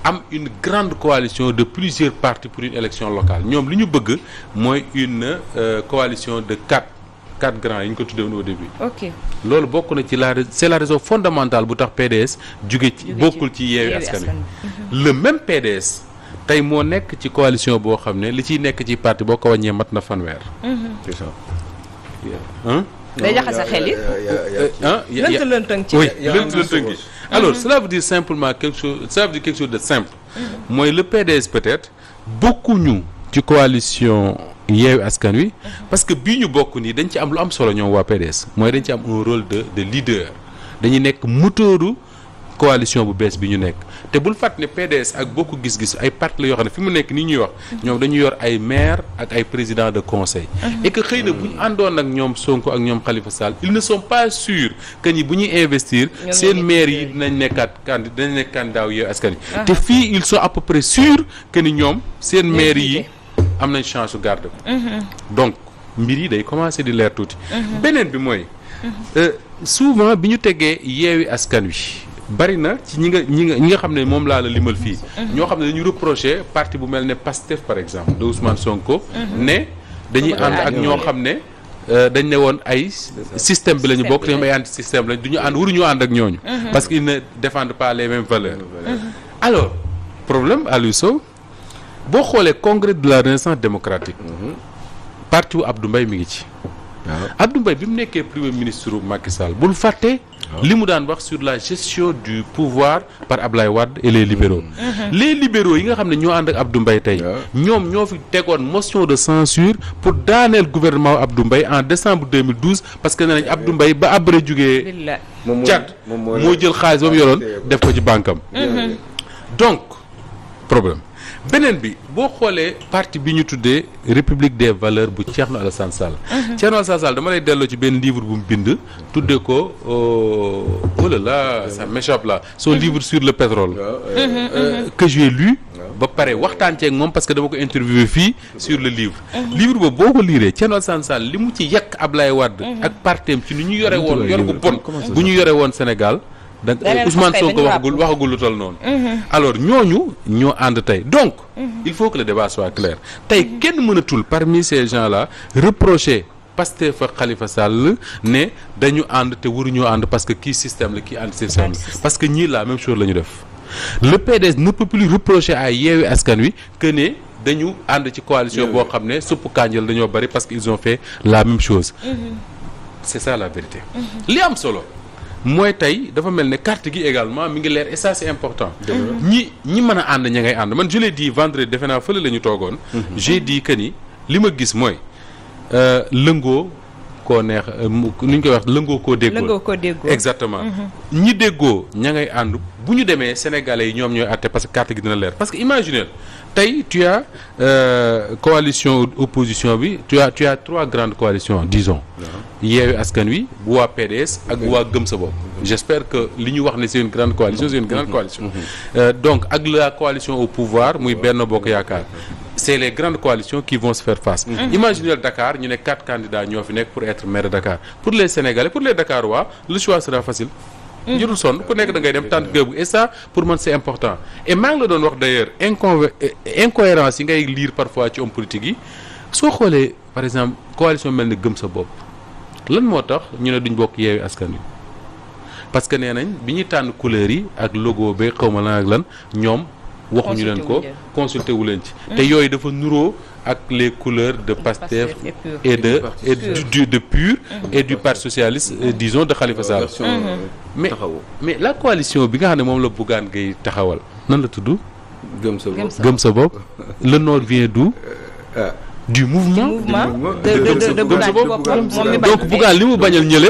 am une grande coalition de plusieurs partis pour une élection locale ñoom li ñu bëgg mooy une coalition de quatre grands yi ñu ko tuddee au début. ok loolu bokk na ci c'est la raison fondamentale bu tax PDS jóge ci bokkul ci Yewwi Askan Wi le même PDS tey moo nekk ci coalition boo xam ne li ciy nekk ci parti boo ko wàññee mat na fanweer. c'est ça. day jaxase xel yi. lënt-lëntëng ci. oui lënt-lëntëng gi alors cela veut dire simplement quelque chose de simple. mooy le PDS peut-être bokkuñu ci coalition Yewwi Askan Wi parce que bii ñu bokk nii dañ ci am lu am solo ñoom waa PDS mooy dañ ci am un rôle de leader dañuy nekk moteuru coalition bu bees bi ñu nekk te bul fàtt ne PDS ak bokku gis-gis ay parti la yoo xam ne fi mu nekk nii ñuy wax ñoom dañu yor ay maire ak ay président de conseil et que xëy na bu ñu àndoon ak ñoom Sonko ak ñoom Khalifa Sall ils ne sont pas sûrs que ni bu ñuy investir seen maire yi dinañ nekk candidat Yewwi Askan Wi te fii ils sont à peu près sûrs que ni ñoom seen maire yi am nañ chance su garde ko donc mbir yi day commencer di leer tuuti beneen bi mooy souvent bi ñu tegee Yewwi Askan Wi bari na ci ñi nga xam ne moom laa la limal fii ñoo xam ne dañu reprocher parti bu mel ne PASTEF par exemple de Ousmane Sonko ne dañuy ànd ak ñoo xam ne dañ ne woon ay système bi la ñu bokk te ñoom ay anti système lañ duñu ànd waruñu ànd ak ñooñu parce qu'ils ne défendent pas les mêmes valeurs alors problème Aliou Sow boo xoolee congrès de la renaissance démocratique parti wu Abdou Mbaye mi ngi ci Abdou Mbaye bi mu nekkee premier ministre Macky Sall bul fàtte li mu daan wax sur la gestion du pouvoir par Ablaye Wade et les libéraux les libéraux yi nga xam ne ñoo ànd ak Abdou Mbaye tey ñoom ñoo fi tegoon motion de censure pour daaneel gouvernement Abdou Mbaye en décembre 2012 parce que nee nañ Abdou Mbaye ba après jugee Tchad moo jël xaalis ba mu yoroon def ko ci banque am donc problème beneen bi boo xoolee parti bi ñu tuddee République des valeurs bu Thierno Alassane Sall Thierno Alassane Sall dama lay delloo ci benn livre bu mu bind tuddee ko oh là là ça m'échappe là son livre sur le pétrole que j'ai lu ba pare waxtaan ceeg moom parce que dama ko interviewé fii sur le livre boobu boo ko liiree Thierno Alassane Sall li mu ci yàq Ablaye Wade ak partem ci ni ñu yore woon yor gu bon bu ñu yore woon Sénégal donc Ousmane Sonko waxagul lu toll noonu alors ñooñu ñoo ànd tey donc il faut que le débat soit clair tey kenn mënatul parmi ces gens là reprocher Pastef ak Khalifa Sall ne dañu ànd te waruñoo ànd parce que kii système la kii anti système la parce que ñii la même chose la ñu def le PDS ne peut plus reprocher à Yewwi Askan Wi que ne dañu ànd ci coalition boo xam ne suppu kànjal dañoo bari parce que ils ont fait la même chose c'est ça la vérité li am solo mooy tey dafa mel ne carte gi également mi ngi leer et ça c'est important ñi mën a ànd ña ngay ànd man je l'ai dit vendredi defe naa fële la ñu toogoon j'ai dit que ni li ma gis mooy lëngoo koo neex nu ñu koy wax lëngoo koo déggoo exactement ñi déggoo ña ngay ànd bu ñu demee sénégalais yi ñoom ñooy àtte parce que carte gi dina leer parce que imaginez tey tu as coalition opposition bi tu as trois grandes coalitions disons Yewwi Askan Wi bu waa PDS ak bu waa Gëm Sa Bopp j'espère que li ñu wax ne c'est une grande coalition c'est une grande coalition donc ak la coalition au pouvoir muy Benno Bokk Yaakaar c'est les grandes coalitions qui vont se faire face imaginez Dakar ñu ne 4 candidats ñoo fi nekk pour être maire de Dakar pour les Sénégalais pour les Dakarois le choix sera facile jërul sonn ku nekk da ngay dem tànn gëbu et ça pour man c'est important et maa ngi la doon wax d'ailleurs incohérence yi ngay lire parfois ci homme politique yi soo xoolee par exemple coalition mel ni Gëm Sa Bopp lan moo tax ñu ne duñ bokk Yewwi Askan Wi parce que nee nañ bi ñuy tànn couleur yi ak logo ba xaw ma lan ak lan ñoom waxuñu leen ko consulté wu leen ci te yooyu dafa nuroo ak les couleurs de Pastef et de PUR et du Parti socialiste disons de Khalifa Sall mais la coalition bi nga xam ne moom la Bougane Gueye taxawal nan la tudd Gëm Sa Bopp le nom vient d'où du mouvement de Bougane donc Bougane li mu bañal ñële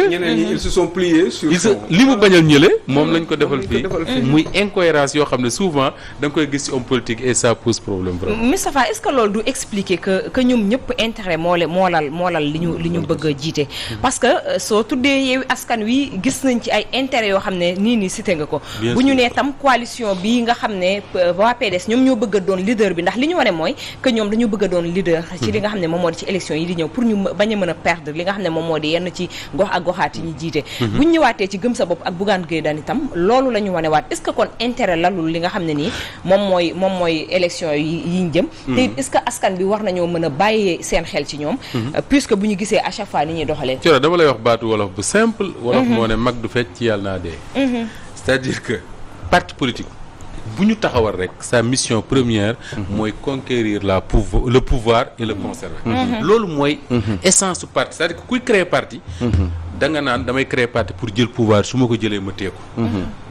ils se sont pliés sur li mu bañal ñële moom lañ ko defal fii muy incohérence yoo xam ne souvent da nga koy gis ci homme politique et ça pose problème vraiment. Moustapha est-ce que loolu du expliquer que ñoom ñëpp intérêt moolal li ñu bëgg a jiite parce que soo tuddee Yewwi Askan Wi gis nañ ci ay intérêt yoo xam ne nii cité nga ko bu ñu nee tam coalition bi nga xam ne waa PDS ñoom ñoo bëgg a doon leader bi ndax li ñu wane mooy que ñoom dañu bëgg a doon leader ci li nga xam ne moom moo di ci élection yi di ñëw pour ñu bañ a mën a perdre li nga xam ne moom moo di yenn ci gox ak goxaat yi ñu jiite bu ñu ñëwaatee ci gëm sa bopp ak Bougane Gueye Dany itam loolu la ñu wane waat est-ce que kon intérêt lalul li nga xam ne nii moom mooy élection yi ñu jëm te est-ce que askan bi war nañoo mën a bàyyee seen xel ci ñoom puisque bu ñu gisee à chaque fois ni ñuy doxalee Thioro dama lay wax baatu wolof bu simple wolof moo ne mag du fecc ci yàlla naa dee c'est-à-dire que parti politique bu ñu taxawal rek sa mission première mooy conquérir le pouvoir et le conserver loolu mooy essence su parti c'est-à-dire que kuy créer parti da nga naan damay créer parti pour jël pouvoir su ma ko jëlee ma teeku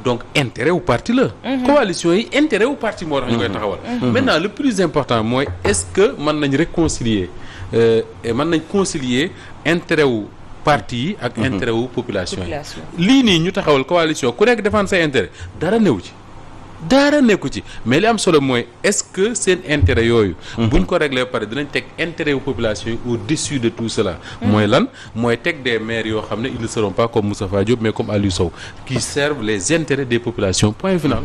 donc intérêt wu parti la coalition yi intérêt wu parti moo tax ñu koy taxawal maintenant le plus important mooy est-ce que mën nañ réconcilier mën nañ concilier intérêt wu parti yi ak intérêt wu population yi lii nii ñu taxawal coalition ku nekk défendre say intérêt dara newu ci dara nekku ci mais li am solo mooy est-ce que seen intérêt yooyu buñ ko réglé ba pare dinañ teg intérêt wu population yi au-dessus de tout cela mooy lan mooy teg des maires yoo xam ne ils ne seront pas comme Moustapha Diop mais comme Aliou Sow qui servent les intérêts des populations point final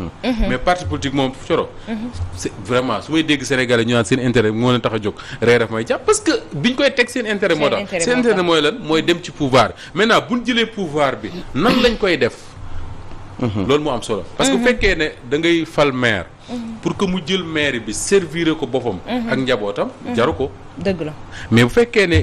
mais parti politique moom Thioro c'est vraiment su may dégg Sénégalais ñu naan seen intérêt moo leen tax a jóg ree daf may jàpp parce que biñ koy teg seen intérêt moo tax seen intérêt mooy lan mooy dem ci pouvoir maintenant buñ jëlee pouvoir bi nan lañ koy def loolu moo am solo parce que bu fekkee ne da ngay fal maire pour que mu jël maire bi servir ko boppam ak njabootam jaru ko dëgg la mais bu fekkee ne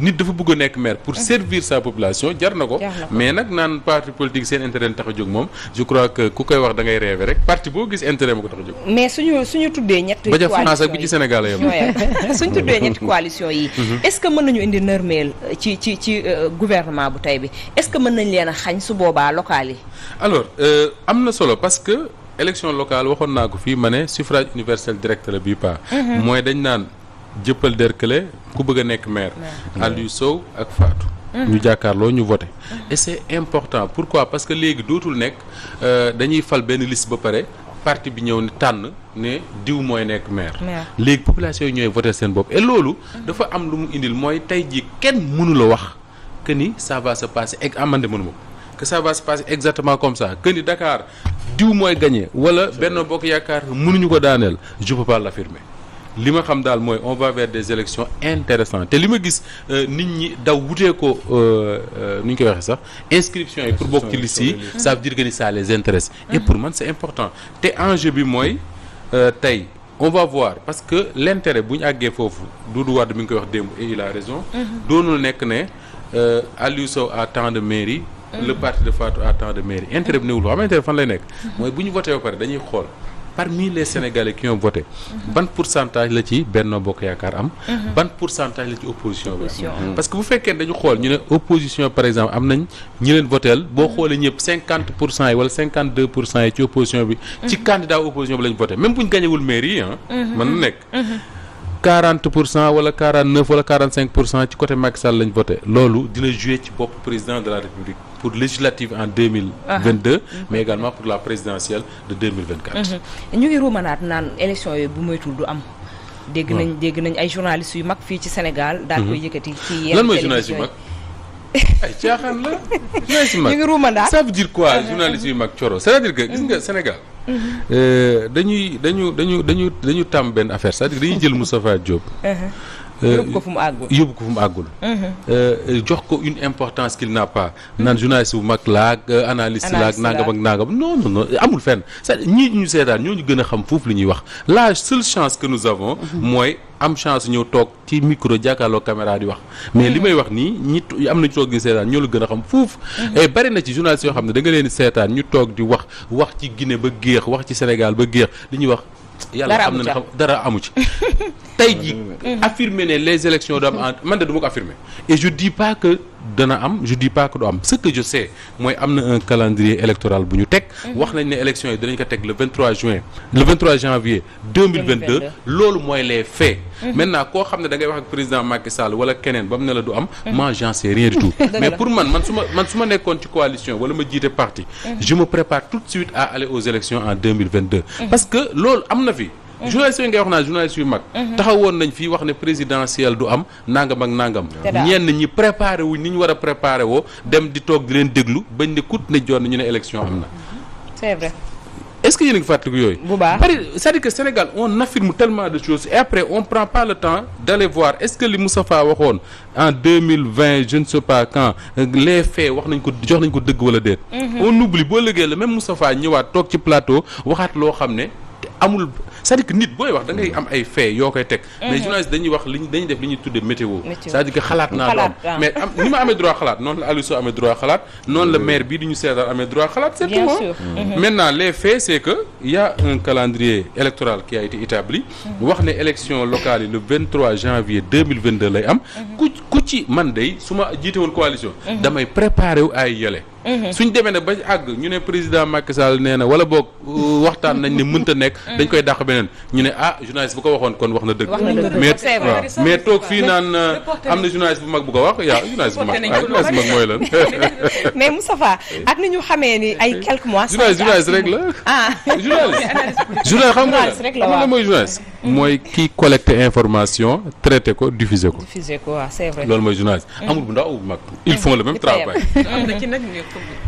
nit dafa bëgg a nekk maire pour servir sa population jar na ko mais nag naan parti politique seen intérêt tax a jóg moom je crois que ku koy wax da ngay rêver rek parti boo gis intérêt ma ko tax a jóg mais suñu tuddee ñetti ba ca France ak bi ci Sénégal la yem suñu tuddee ñetti coalition yi est-ce que mën nañu indi nërmeel ci gouvernement bu tey bi est-ce que mën nañ leen a xañ su boobaa local yi alors am na solo parce que élection locale waxoon naa ko fii ma ne suffrage universel direct la bii pas mooy dañ naan jëppal derkale ku bëgg a nekk maire Aliou Sow ak Fatou ñu jàkkaarloo ñu voté et c'est important pourquoi parce que léegi dootul nekk dañuy fal benn liste ba pare parti bi ñëw ne tànn ne diw mooy nekk maire léegi population yi ñooy voté seen bopp et loolu dafa am lu mu indil mooy tey jii kenn mënu la wax que ni ça va se passer amande mënu ma que ça va se passer exactement comme ça que ni Dakar diw mooy gagné wala Benno Bokk Yaakaar mënuñu ko daaneel je peux pas l'affirmer li ma xam daal mooy on va vers des élections intéressantes te li ma gis nit ñi daw wutee ko nu ñu koy waxee sax inscription yi pour bokk ci liste yi ça veut dire que ni ça les intéresse et pour man c'est important te enjeu bi mooy tey on va voir parce que l'intérêt bu ñu àggee foofu Doudou Wade mi ngi koy wax démb et il a raison doonul nekk ne Aliou Sow a tant de mairie le parti de Fatou a tant de mairie intérêt bi newul xam intérêt fan lay nekk mooy bu ñu voté ba pare dañuy xool parmi les Sénégalais qui ont voté ban pourcentage la ci Benno Bokk Yaakaar am ban pourcentage la ci opposition bi am parce que bu fekkee dañu xool ñu ne opposition par exemple am nañ ñi leen voteel boo xoolee ñëpp 50% yi wala 52% yi ci opposition bi ci candidat opposition bi lañ voté même bu ñu gañewul mairie yi mën na nekk 40% wala 49 wala 45% ci côté Macky Sall lañ voté loolu dina jouer ci bopp président de la République pour législative en 2022 mais également pour la présidentielle de 2024 ñu ngi ruumanaat naan élection yooyu bu moytul du am dégg nañ ay journalistes yu mag fii ci Sénégal daal koy yëkkati ci yenn lan mooy journaliste yu mag ay caaxaan la journaliste yu mag ñu ngi ruumanaat ça veut dire quoi journaliste yu mag Thioro c'est-à-dire que gis nga Sénégal dañu tàmm benn affaire c'est-à-dire dañuy jël Moustapha Diop yóbbu ko fu mu àggul jox ko une importance qu'il n'a pas naan journaliste bu mag laag analyste laag nangam ak nangam non amul fenn c'est-à-dire ñii ñu seetaan ñoo ñu gën a xam foofu li ñuy wax la seule chance que nous avons mooy am chance ñëw toog ci micro jàkkaarloo caméra di wax mais li may wax nii ñi am nañu toog di seetaan ñoo la gën a xam foofu et bari na ci journaliste yoo xam ne da nga leen di seetaan ñu toog di wax ci Guinée ba géex wax ci Sénégal ba géex li ñuy wax yàlla xam na ne dara amu ci tey jii affirmer ne les élections doivent man de du ma ko affirmer et je dis pas que dana am je dis pas que du am ce que je sais mooy am na un calendrier électoral bu ñu teg. wax nañ ne élection yi dinañ ko teg le 23 janvier 2022 loolu mooy les faits. maintenant koo xam ne da ngay wax ak président Macky Sall wala keneen ba mu ne la du am. moi j'en sais rien du tout. mais pour man su ma nekkoon ci coalition wala ma jiite parti. je me prépare tout de suite à aller aux élections en 2022. parce que loolu am na fi. journaliste yi ngay wax naa journaliste yu mag taxawoon nañ fii wax ne présidentielle du am nangam ak nangam ñenn ñi préparé wuñ ni ñu war a préparé woo dem di toog di leen déglu bañ ne kut ne joon ñu ne élection am na c'est vrai. est-ce que yéen a ngi fàttaliku yooyu bu baax c'est-à-dire que Sénégal on affirme tellement de choses et après on prend pas le temps d'aller voir est-ce que li Moustapha waxoon en 2020 je ne sais pas quand les faits wax nañ ko jox nañ ko dëgg wala déet on oublie boo lëgee la même Moustapha ñëwaat toog ci plateau waxaat loo xam ne amul c'est-à-dire que nit booy wax da ngay am ay faits yoo koy teg mais journaliste dañuy wax dañuy def li ñuy tuddee météo c'est-à-dire que xalaat naa do am mais ni ma amee droit xalaat noonu la Aliou Sow amee droit xalaat noonu la maire bii di ñu seetaan amee droit xalaat c'est tout maintenant les faits c'est que il y a un calendrier électoral qui a été établi wax ne élection locale yi le 23 janvier 2022 lay am ku ci man day su ma jiite woon coalition damay préparer wu ay yële suñ demee ne ba àgg ñu ne président Macky Sall nee na wala boog waxtaan nañ ne mënta nekk dañ koy dàq beneen ñu ne journaliste bu ko waxoon kon wax na dëgg mais toog fii naan am na journaliste bu mag bu ko wax journaliste bu mag mooy lan mais Moustapha ak ni ñu xamee ni ay quelques mois journaliste rek la journaliste xam nga mooy journaliste mooy kii collecter information traiter ko diffuser ko c'est vrai loolu mooy journaliste amul bu ndaw bu mag ils font le même travail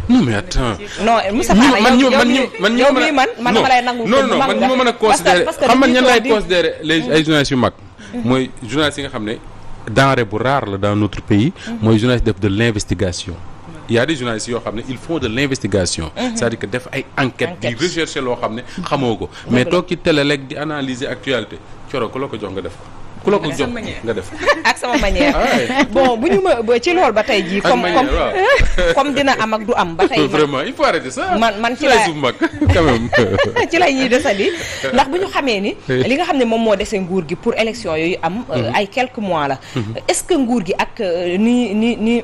non mais attends non Moustapha man dama lay nangu non man ñi ma mën a considérer xam man ñan lay considérer ay journalistes yu mag mooy journalistes yi nga xam ne denrée bu rare la dans notre pays mooy journaliste def de l'investigation il y a des journalistes yoo xam ne ils font de l'investigation c'est-à-dire que def ay enquêtes di rechercher loo xam ne xamoo ko mais toog ci télé rek di analyser actualité coro ku la ko jox nga def ko ku la ko jox nga def ak sama manière bon bu ñu ma ci loolu ba tey jii comme dina am ak du am ba tey vraiment il faut arrêter ça man ci la mag quand même ci lay ñuy desandi ndax bu ñu xamee ni li nga xam ne moom moo dese nguur gi pour élection yooyu am ay quelques mois la est-ce que nguur gi ak ni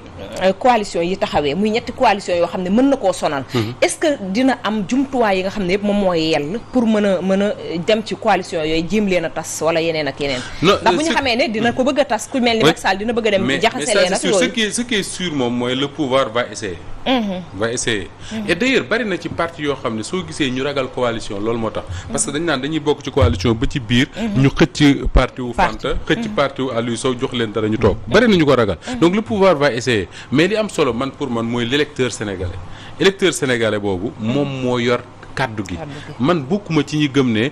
coalition yi taxawee muy ñetti coalition yoo xam ne mën na koo sonal est-ce que dina am jumtuwaay yi nga xam ne yëpp moom mooy yell pour mën a dem ci coalition yooyu jéem leen a tas wala yeneen ak yeneen ndax bu ñu xamee ne dina ko bëgg a tas ku mel ni Macky Sall dina bëgg a dem jaxase leen ak loolu ce qui est sûr moom mooy le pouvoir va essayer et d'ailleurs bari na ci parti yoo xam ne soo gisee ñu ragal coalition loolu moo tax parce que dañ naan dañuy bokk ci coalition ba ci biir ñu xëcc parti wu Fanta xëcc parti wu Aliou Sow jox leen dara ñu toog bari na ñu ko ragal donc le pouvoir va essayer mais li am solo pour man mooy l'électeur sénégalais boobu moom moo yor kaddu gi man bokkuma ci ñi gëm ne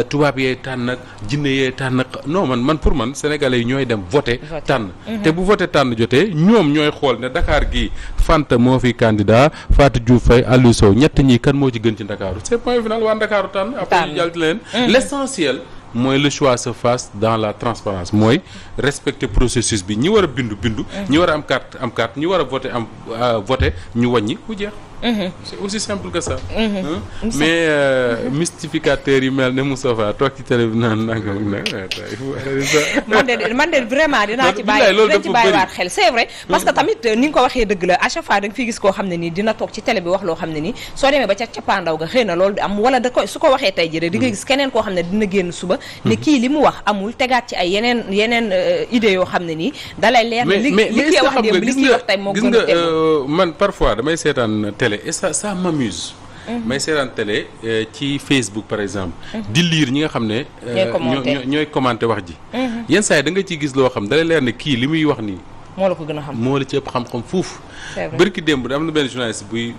tubaab yee tànn ak jinne yee tànn ak non man pour man sénégalais yi ñooy dem voter tànn te bu voter tànn jotee ñoom ñooy xool ne Dakar gi Fanta moo fi candidat Fatou Diouf Faye Aliou Sow ñett ñi kan moo ci gën ci Ndakaaru c'est point final waa Ndakaaru tànn après ñu jàll leen l'essentiel mooy le choix se fasse dans la transparence mooy respecter processus bi ñi war a bindu ñi war a am carte ñi war a voter ñu wàññi bu jeex c'est aussi simple que ça mais mystificateur yi mel ne Moustapha toog ci télé bi naan nangam man de vraiment dinaa ci bàyyiwaat xel c'est vrai parce que tamit ni nga ko waxee dëgg la à chaque fois da nga fiy gis koo xam ne nii dina toog ci télé bi wax loo xam ne nii soo demee ba ca cappaandaw ga xëy na loolu di am wala su ko waxee tey jii di nga gis keneen koo xam ne dina génn suba ne kii li mu wax amul tegaat ci ay yeneen idées yoo xam ne nii dalay leer li kii wax démb li kii wax tey moo gën a tegu man parfois damay seetaan télé et ça m'amuse may seetaan télé ci Facebook par exemple di lire ñi nga xam ne ñooy commenter wax ji yenn saa yi da nga ciy gis loo xam dalay leer ne kii li muy wax nii moo la ko gën a xam moo la ci ëpp xam-xam fuuf bërki démb am na benn journaliste buy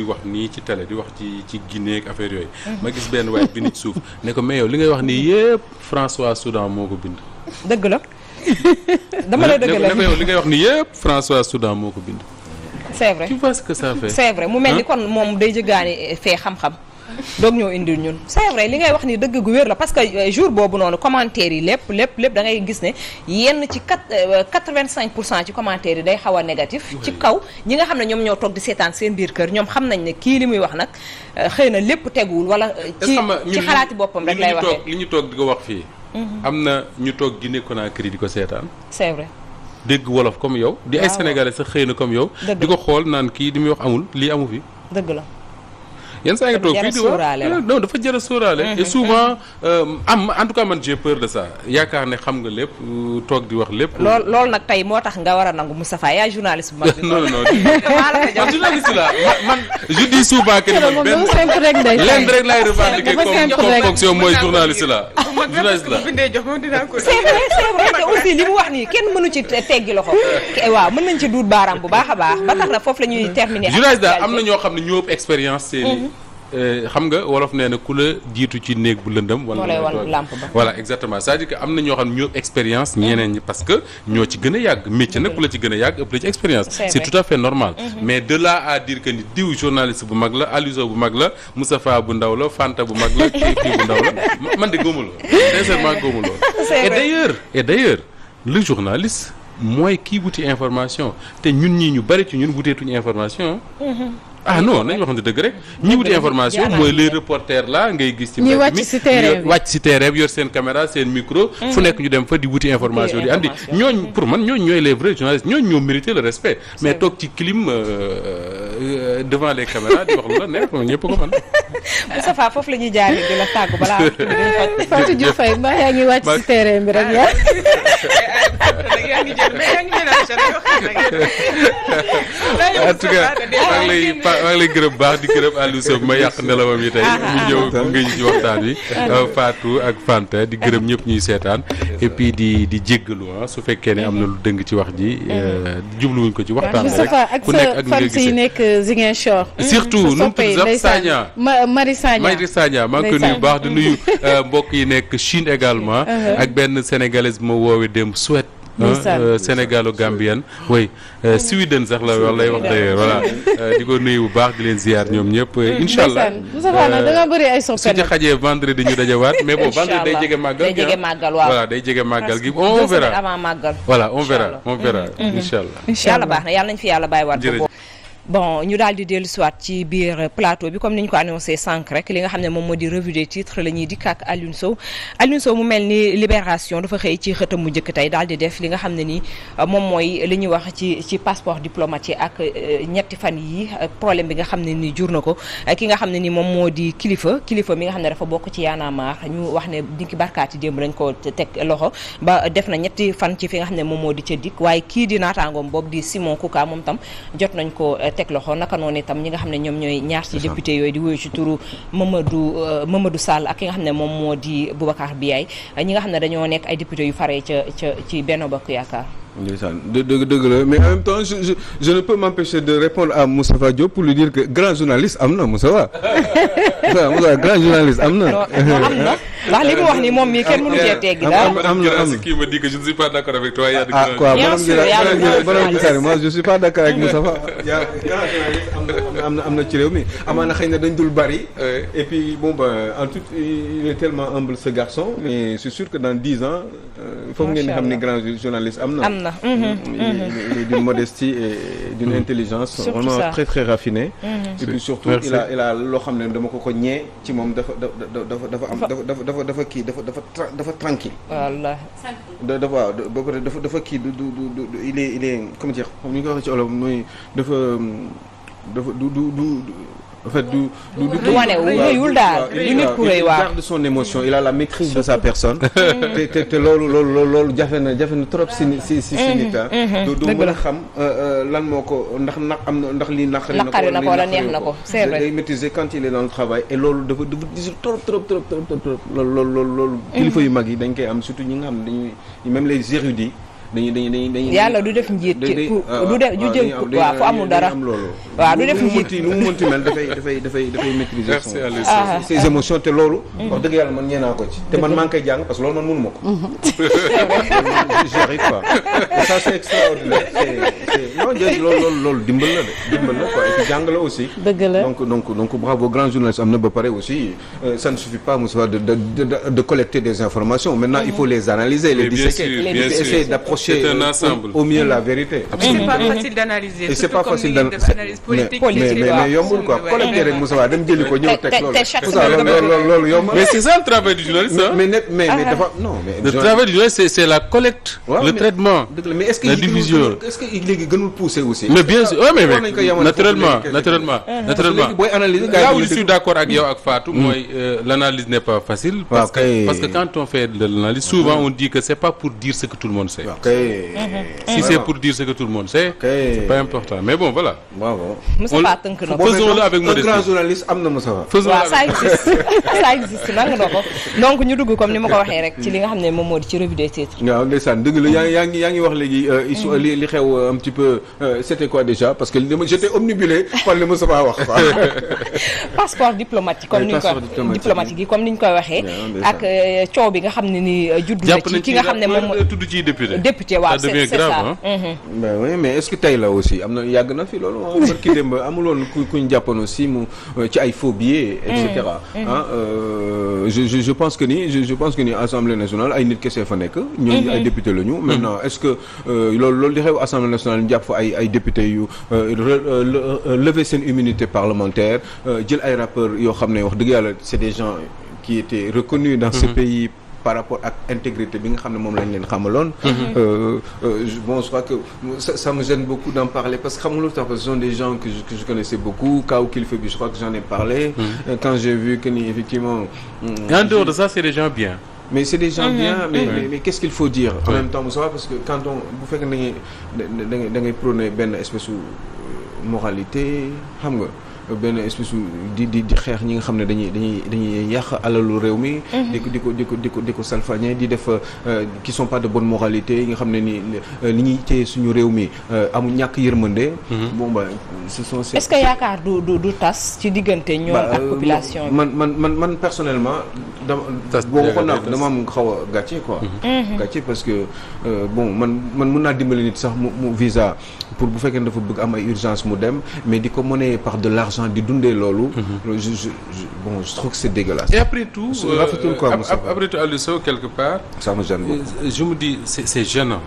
wax nii ci télé di wax ci Guinée ak affaire yooyu ma gis benn waaye bi nit suuf ne ko mais yow li ngay wax nii yëpp François Soudan moo ko bind dëgg la dama lay dëgg la ne ko yow li ngay wax nii yëpp François Soudan moo ko bind c'est vrai tu vois ce que ça fait c'est vrai mu mel ni kon moom day jëgaani fee xam-xam doog ñoo indil ñun c'est vrai li ngay wax ni dëgg gu wér la parce que jour boobu noonu commentaires yi lépp da ngay gis ne yenn ci 85% ci commentaires yi day xaw a négatif ci kaw ñi nga xam ne ñoom ñoo toog di seetaan seen biir kër ñoom xam nañ ne kii li muy wax nag xëy na lépp teguwul wala ci xalaati boppam rek lay waxee li ñu toog di ko wax fii am na ñu toog Guinée Conakry di ko seetaan c'est vrai dégg wolof comme yow di ay sénégalais sax xëy na comme yow di ko xool naan kii di muy wax amul lii amu fi dëgg la yenn saa nga toog fii di wax non dafa jar a sóoraale et souvent en tout cas man j'ai peur de ça yaakaar ne xam nga lépp toog di wax lépp loolu nag tey moo tax nga war a nangu Moustapha yaay journaliste bu mag non man journaliste la man je dis souvent que man benn lenn rek laay revendiquer comme fonction mooy journaliste la journaliste la c'est vrai te aussi li mu wax nii kenn mënu ci teggi loxo waaw mën nañ ci duut baaraam bu baax a baax ba tax na foofu la ñuy terminer journaliste daal am na ñoo xam ne ñoo ëpp expérience seeni xam nga wolof nee na ku la jiitu ci néeg bu lëndëm wala lampe ba voilà exactement c'est-à-dire que am na ñoo xam ne ñoo expérience ñeneen ñi parce que ñoo ci gën a yàgg métier nag ku la ci gën a yàgg ëpp la ci expérience c'est tout à fait normal mais de là à dire que ni diw journaliste bu mag la Aliou Sow bu mag la Moustapha bu ndaw la Fanta bu mag la kii bu ndaw la man de góomu lool sincèrement góomu lool et d'ailleurs le journaliste mooy kii wuti information te ñun ñii ñu bari ci ñun wuteetuñu information non nañu waxante dëgg rek ñi wuti information mooy les reporters là ngay gis ci wàcc ci terrain bi yor seen caméra seen micro fu nekk ñu dem fa di wuti information di andi ñooñ pour man ñooñ ñooy les vrais journalistes ñooñ ñoo mérité le respect mais toog ci clim devant les caméras di wax lu la neex moom ñëpp ko mën Moustapha foofu la ñuy jaaree di la tàggu balaa Fatou Diouf Faye mbaa yaa ngi wàcc ci terrain bi rek en tout cas maa ngi lay gërëm baax di gërëm Aliou Sow ma yàq nelawam yi tey mu ñëw nga ñu ci waxtaan wi Fatou ak Fanta di gërëm ñëpp ñuy seetaan et puis di jéggalu su fekkee ne am na lu dëng ci wax ji jubluwuñ ko ci waxtaan rek ku nekk ak nga gisee yi nekk Ziguinchor surtout nu mu tudd sax Sagna Marie Sagna maa ngi koy nuyu baax di nuyu mbokk yi nekk Chine également ak benn sénégalaise ma woowee dem Suède sénégalo-gambienne oui Sweden sax la lay wax d'ailleurs voilà di ko nuyu bu baax di leen ziar ñoom ñëpp incha allah da nga bëri ay soppe su ci xajee vendredi ñu dajawaat mais bon vendredi day jege màggal waaw voilà day jege màggal gi on verra avant màggal voilà on verra incha allah yàlla baax na yàlla nañ fi yàlla bàyyiwaat bon ñu daal di dellu siwaat ci biir plateau bi comme ni ñu ko annoncé sànq rek li nga xam ne moom moo di revue des titres la ñuy dikk ak Alioune Sow mu mel ni Libération dafa xëy ci xëtam mu njëkk tey daal di def li nga xam ne ni moom mooy li ñuy wax ci passeport diplomatique ak ñetti fan yi problème bi nga xam ne ni jur na ko ki nga xam ne ni moom moo di kilifa mi nga xam ne dafa bokk ci Y'en a marre ñu wax ne dinki barkaati démb lañ ko teg loxo ba def na ñetti fan ci fi nga xam ne moom moo di ca dikk waaye kii di naataangoom boobu di Simon Kouka moom tam jot nañ ko teg loxo naka noonu itam ñi nga xam ne ñoom ñooy ñaar ci député yooyu di wuyu ci turu Mamadou Sall ak ki nga xam ne moom moo di Boubacar Biaye ñi nga xam ne dañoo nekk ay député yu faree ci Benno Bokk Yaakaar. ndeysaan dëgg la mais en même temps je ne peux m'empêcher de répondre à Moustapha Diop pour lui dire que grand journaliste am na Moustapha grand journaliste am na. am na ndax li mu wax ni moom mii kenn mënu cee teggi dara. am na kii ma dit que je ne suis pas d'accord avec toi. quoi moi je suis pas d'accord avec Moustapha. grand journaliste am na ci réew mi amaana xëy na dañ dul bari. et puis bon en tout il est tellement humble ce garçon mais c'est sûr que dans 10 ans. foog ngeen xam ni grand journaliste am na. Il est d'une modestie et d'une intelligence vraiment très très raffinée. Et puis surtout il a loo xam ne dama ko ñee ci moom dafa tranquille. wallaahi. dafa kii du il est comment dire comme ni nga ko waxee ci olof mooy en fait du wane wuyul daal du nit ku rëy waaw. il garde son émotion il a la maîtrise de sa personne. te loolu jafe na trop si nit du mën a xam lan moo ko ndax lii naqari na ko wala neex na ko c'est vrai day maîtriser quand il est dans le travail et loolu dafa disul trop loolu kilifa yu mag yi dañ koy am surtout ñi nga xam ne dañuy même les érudits dañuy yàlla du def njiit du def ju jël waaw fu amul dara waaw du def njiit nu mu mënti mel dafay maîtriser ses émotions te loolu wax dëgg yàlla man ñeenaa ko ci te man maa ngi koy jàng parce que loolu man mënu ma ko j'y arrive pas et ça c'est extraordinaire loolu dimbal la quoi et puis jàng la aussi dëgg la donc bravo grand journaliste am na ba pare aussi ça ne suffit pas Moussa de collecter des informations maintenant il faut les analyser les disséquer essayer d'approcher approcher au mieux la vérité. Absolument. C'est pas facile d'analyser. Et c'est pas facile d'analyser mais yombul quoi collecter rek Moussa dem jëli ko ñëw teg loolu yomb. mais c'est ça le travail du journaliste mais dafa non mais. le travail du journaliste c'est la collecte. le traitement. mais est-ce que la division est-ce que léegi gënul pousser aussi. mais bien sûr mais naturellement. booy analyser là où je suis d'accord ak yow ak Fatou mooy l'analyse n'est pas facile. parce que quand on fait de l'analyse souvent on dit que c'est pas pour dire ce que tout le monde sait. Si c'est pour dire ce que tout le monde sait. c'est pas important mais bon voilà. bravo. faisons-le avec modestie. un grand journaliste am na Moussa. waaw ça existe nangu na ko donc ñu dugg comme ni ma ko waxee rek ci li nga xam ne moom moo di ci revue des titres. waaw ndeysaan dëgg la yaa ngi wax léegi li xew un petit peu c'était quoi déjà parce que j'étais omnibulé par li Moussa wax. passeport diplomatique comme ni ñu ko diplomatique yi comme ni ñu koy waxee. ak coow bi nga xam ne ni juddu na ci ki nga xam ne moom tudd ci député waaw c'est ça. mais est-ce que tey la aussi am na yàgg na fi loolu barki démb amuloon kuñ jàppoon aussi mu ci ay faux billets et cetera je pense que ni Assemblée nationale ay nit kese fa nekk ñooñu ay député la ñu maintenant est-ce que loolu di xew Assemblée nationale ñu jàpp fa ay député yu lever seen immunité parlementaire jël ay rappeurs yoo xam ne wax dëgg yàlla c'est des gens qui étaient reconnus dans ce pays par rapport ak intégrité bi nga xam ne moom lañ leen xamaloon. Bon je crois que ça me gêne beaucoup d'en parler parce que xam nga lu tax parce que ce sont des gens que je connaissais beaucoup Kaw Kilifeu bi je crois que j'en ai parlé. Quand j'ai vu que ni effectivement. Et en dehors de ça c'est des gens bien. mais c'est des gens bien mais qu'est-ce qu'il faut dire en même temps Moussa parce que quand on bu fekkee da ngay prôner benn espèce de moralité xam nga. benn espèce di xeex ñi nga xam ne dañuy yàq alalu réew mi. di ko salfañe di def qui sont pas de bonne moralité yi nga xam ne ni li ñuy téye suñu réew mi amul ñàkk yërmande. bon ba ce sont. est-ce que yaakaar du tas ci diggante ñoom ak population bi. man personnellement dama. boo waxoon naa dama am xaw a gàcce quoi. gàcce parce que bon man mun naa dimbali nit sax mu visa pour bu fekkee dafa bëgg am ay urgence mu dem mais di ko monnayer par de l'argent di dundee loolu. Je trouve que c'est dégueulasse. Et après tout Aliou Sow quelque part. ça me gêne beaucoup. Je me dis c'est gênant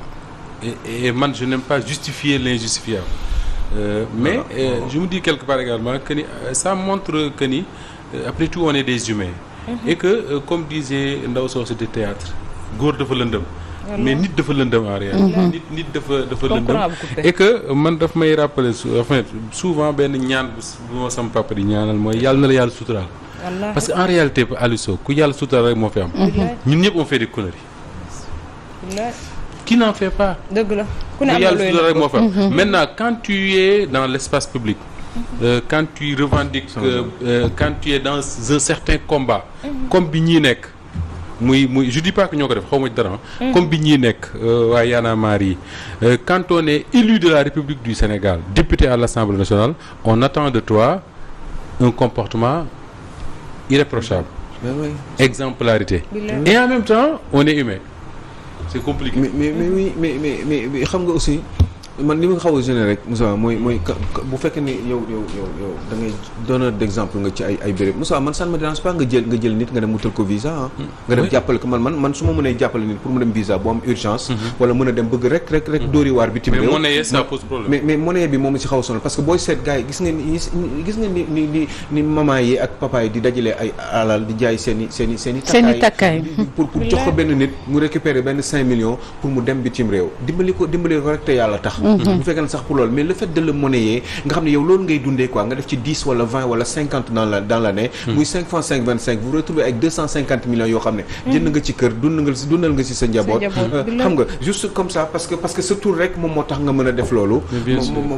et man je n'aime pas justifier l'injustifiable. Mais je me dis quelque part également que ni ça montre que ni après tout on est des humains. Et que comme disait ndaw soosu de théâtre góor dafa lëndëm. mais nit dafa lëndëm en réalité. nit dafa lëndëm et que man daf may rappeler souvent benn ñaan bu ma sama papa di ñaanal mooy yàlla na la yàlla suturaal. parce que en réalité Aliou Sow ku yàlla suturaal rek moo fi am. ñun ñëpp on fait des conneries. qui n'en fait pas. dëgg la ku yàlla suturaal rek moo fi am. maintenant quand tu es dans l'espace public. quand tu revendiques quand tu es dans un certain combat. comme bi ñuy nekk. muy je dis pas que ñoo ko def xaw ma dara comme bi ñuy nekk waa Y'en a marre yi quand on est élu de la République du Sénégal député à l'Assemblée nationale on attend de toi un comportement irréprochable. Exemplarité. Et en même temps on est humain. C'est compliqué. mais oui mais xam nga aussi man li ma xaw a gêné rek Moussa mooy bu fekkee ne yow da ngay donneur d'exemple nga ci ay béréb Moussa man ça ne me dérange pas nga jël nit nga dem wutal ko visa nga dem jàppale ko man su ma mënee jàppale nit pour mu dem visa bu am urgence wala mën a dem bëgg rek dóori waar bitim réew. mais monnaie ça pose problème. mais monnaie bi moom si xaw a sonal parce que booy seet gars yi gis nga ni maman yi ak papa yi di dajale ay alal di jaay seen i takkaay pour jox ko benn nit mu récupérer benn 5 millions pour mu dem bitim réew dimbali ko rek te yàlla tax. bu fekkee ne sax pour loolu mais le fait de le monnayer nga xam ne yow loolu ngay dundee quoi nga def ci 10 wala 20 wala 50 dans l'année. muy 5 fois 5 25 vous retrouvez avec 250 millions yoo xam ne. jënd nga ci kër dundal nga ci sa njaboot. xam nga juste comme ça parce que sa tour rek moom moo tax nga mën a def loolu.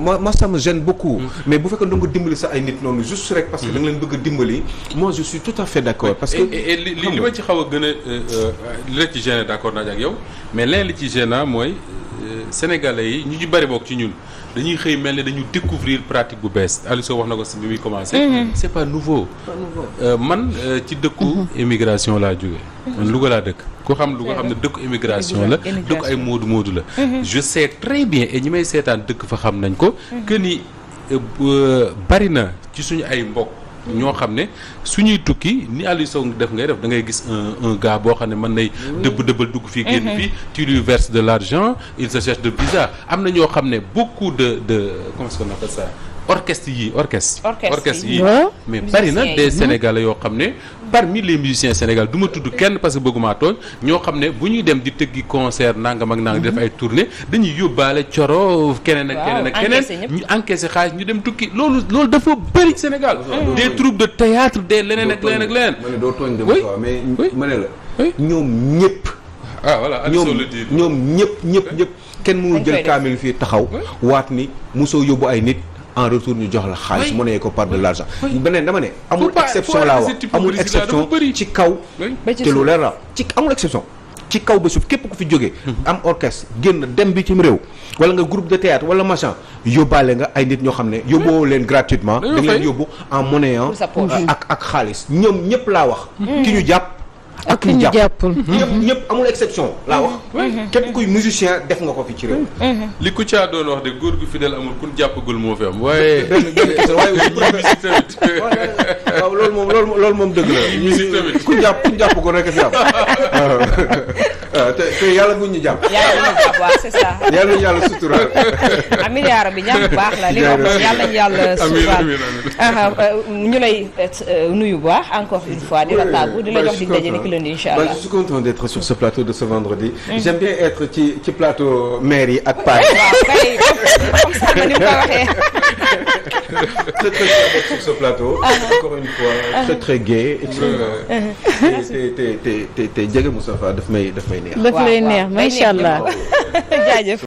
moi ça me gêne beaucoup. mais bu fekkee da nga dimbali sa ay nit noonu juste rek parce que da nga leen bëgg a dimbali moi je suis tout à fait d'accord. parce que li ma ci xaw a gën a li la ci gêné d'accord naa ak yow mais leneen li ci gênant mooy. Sénégalais yi ñu ci bari bokk ci ñun dañuy xëy mel ne dañu découvrir pratique bu bees Aliou Sow wax na ko si bi muy commencé. c'est pas nouveau. man ci dëkku émigration laa jóge man Louga laa dëkk ku xam Louga xam ne dëkku émigration la dëkku ay moodu la. je sais très bien et ñi may seetaan dëkk fa xam nañ ko que ni bari na ci suñu ay mbokk ñoo xam ne suñuy tukki ni Aliou Sow def ngay def da ngay gis un gars boo xam ne mën nay dëbbal dugg fii génn fii tu lui verses de l'argent il se cherche de visa am na ñoo xam ne beaucoup de comment est-ce qu'on appelle ça orchestre yi mais bari na des Sénégalais yoo xam ne parmi les musiciens Sénégal du ma tudd kenn parce que bëgguma tooñ ñoo xam ne bu ñuy dem di tëggi concert nangam ak nangam di def ay tournée dañuy yóbbaale coro keneen ak keneen ñu encaissé xaalis ñu dem tukki loolu dafa bëri Sénégal des troupes de théâtre des leneen ak leneen ma ne doo tooñ dem mais ma ne la ñoom ñëpp voilà ñoom ñëpp kenn mënul jël kaamil fii taxaw waat ni mosoo yóbbu ay nit en retour ñu jox la xaalis monnaie ko par de l'argent beneen dama ne amul exception laa wax amul exception ci kaw te lu leer la ci amul exception ci kaw ba suuf képp ku fi jógee am orchestre génn dem bitim réew wala nga groupe de théâtre wala machin yóbbaale nga ay nit ñoo xam ne yóbboo leen gratuitement da nga leen yóbbu en monnaie ak xaalis ñoom ñëpp laa wax ki ñu jàpp ak ki ñu jàppul ñëpp amul exception laa wax képp kuy musicien def nga ko fi ci réew li ku caa doon wax de góor gu fidèle amul kun jàppagul moo fi am waaye benn kese waaye musique tamit waaw loolu moom dëgg la musique tamit ku jàppagul rek fi am te yàlla buñ ñu jàpp waaw c'est ça yàlla ñu yàlla suturaal amiin yaa rabbi ñaan bu baax la li nga wax yàlla ñu yàlla suturaal ñu lay nuyu bu baax encore une fois di la tàggu di la jox di daje ni lundi inchallah. Je suis content d'être sur ce plateau de ce vendredi. J'aime bien être ci plateau maire yi ak paa yi. waaw kay comme ça ma ni mu ko waxee. Très très fier d'être sur ce plateau. Encore une fois très très gai. te jege Moustapha daf may neex. daf lay neex macha allah. jaajëf.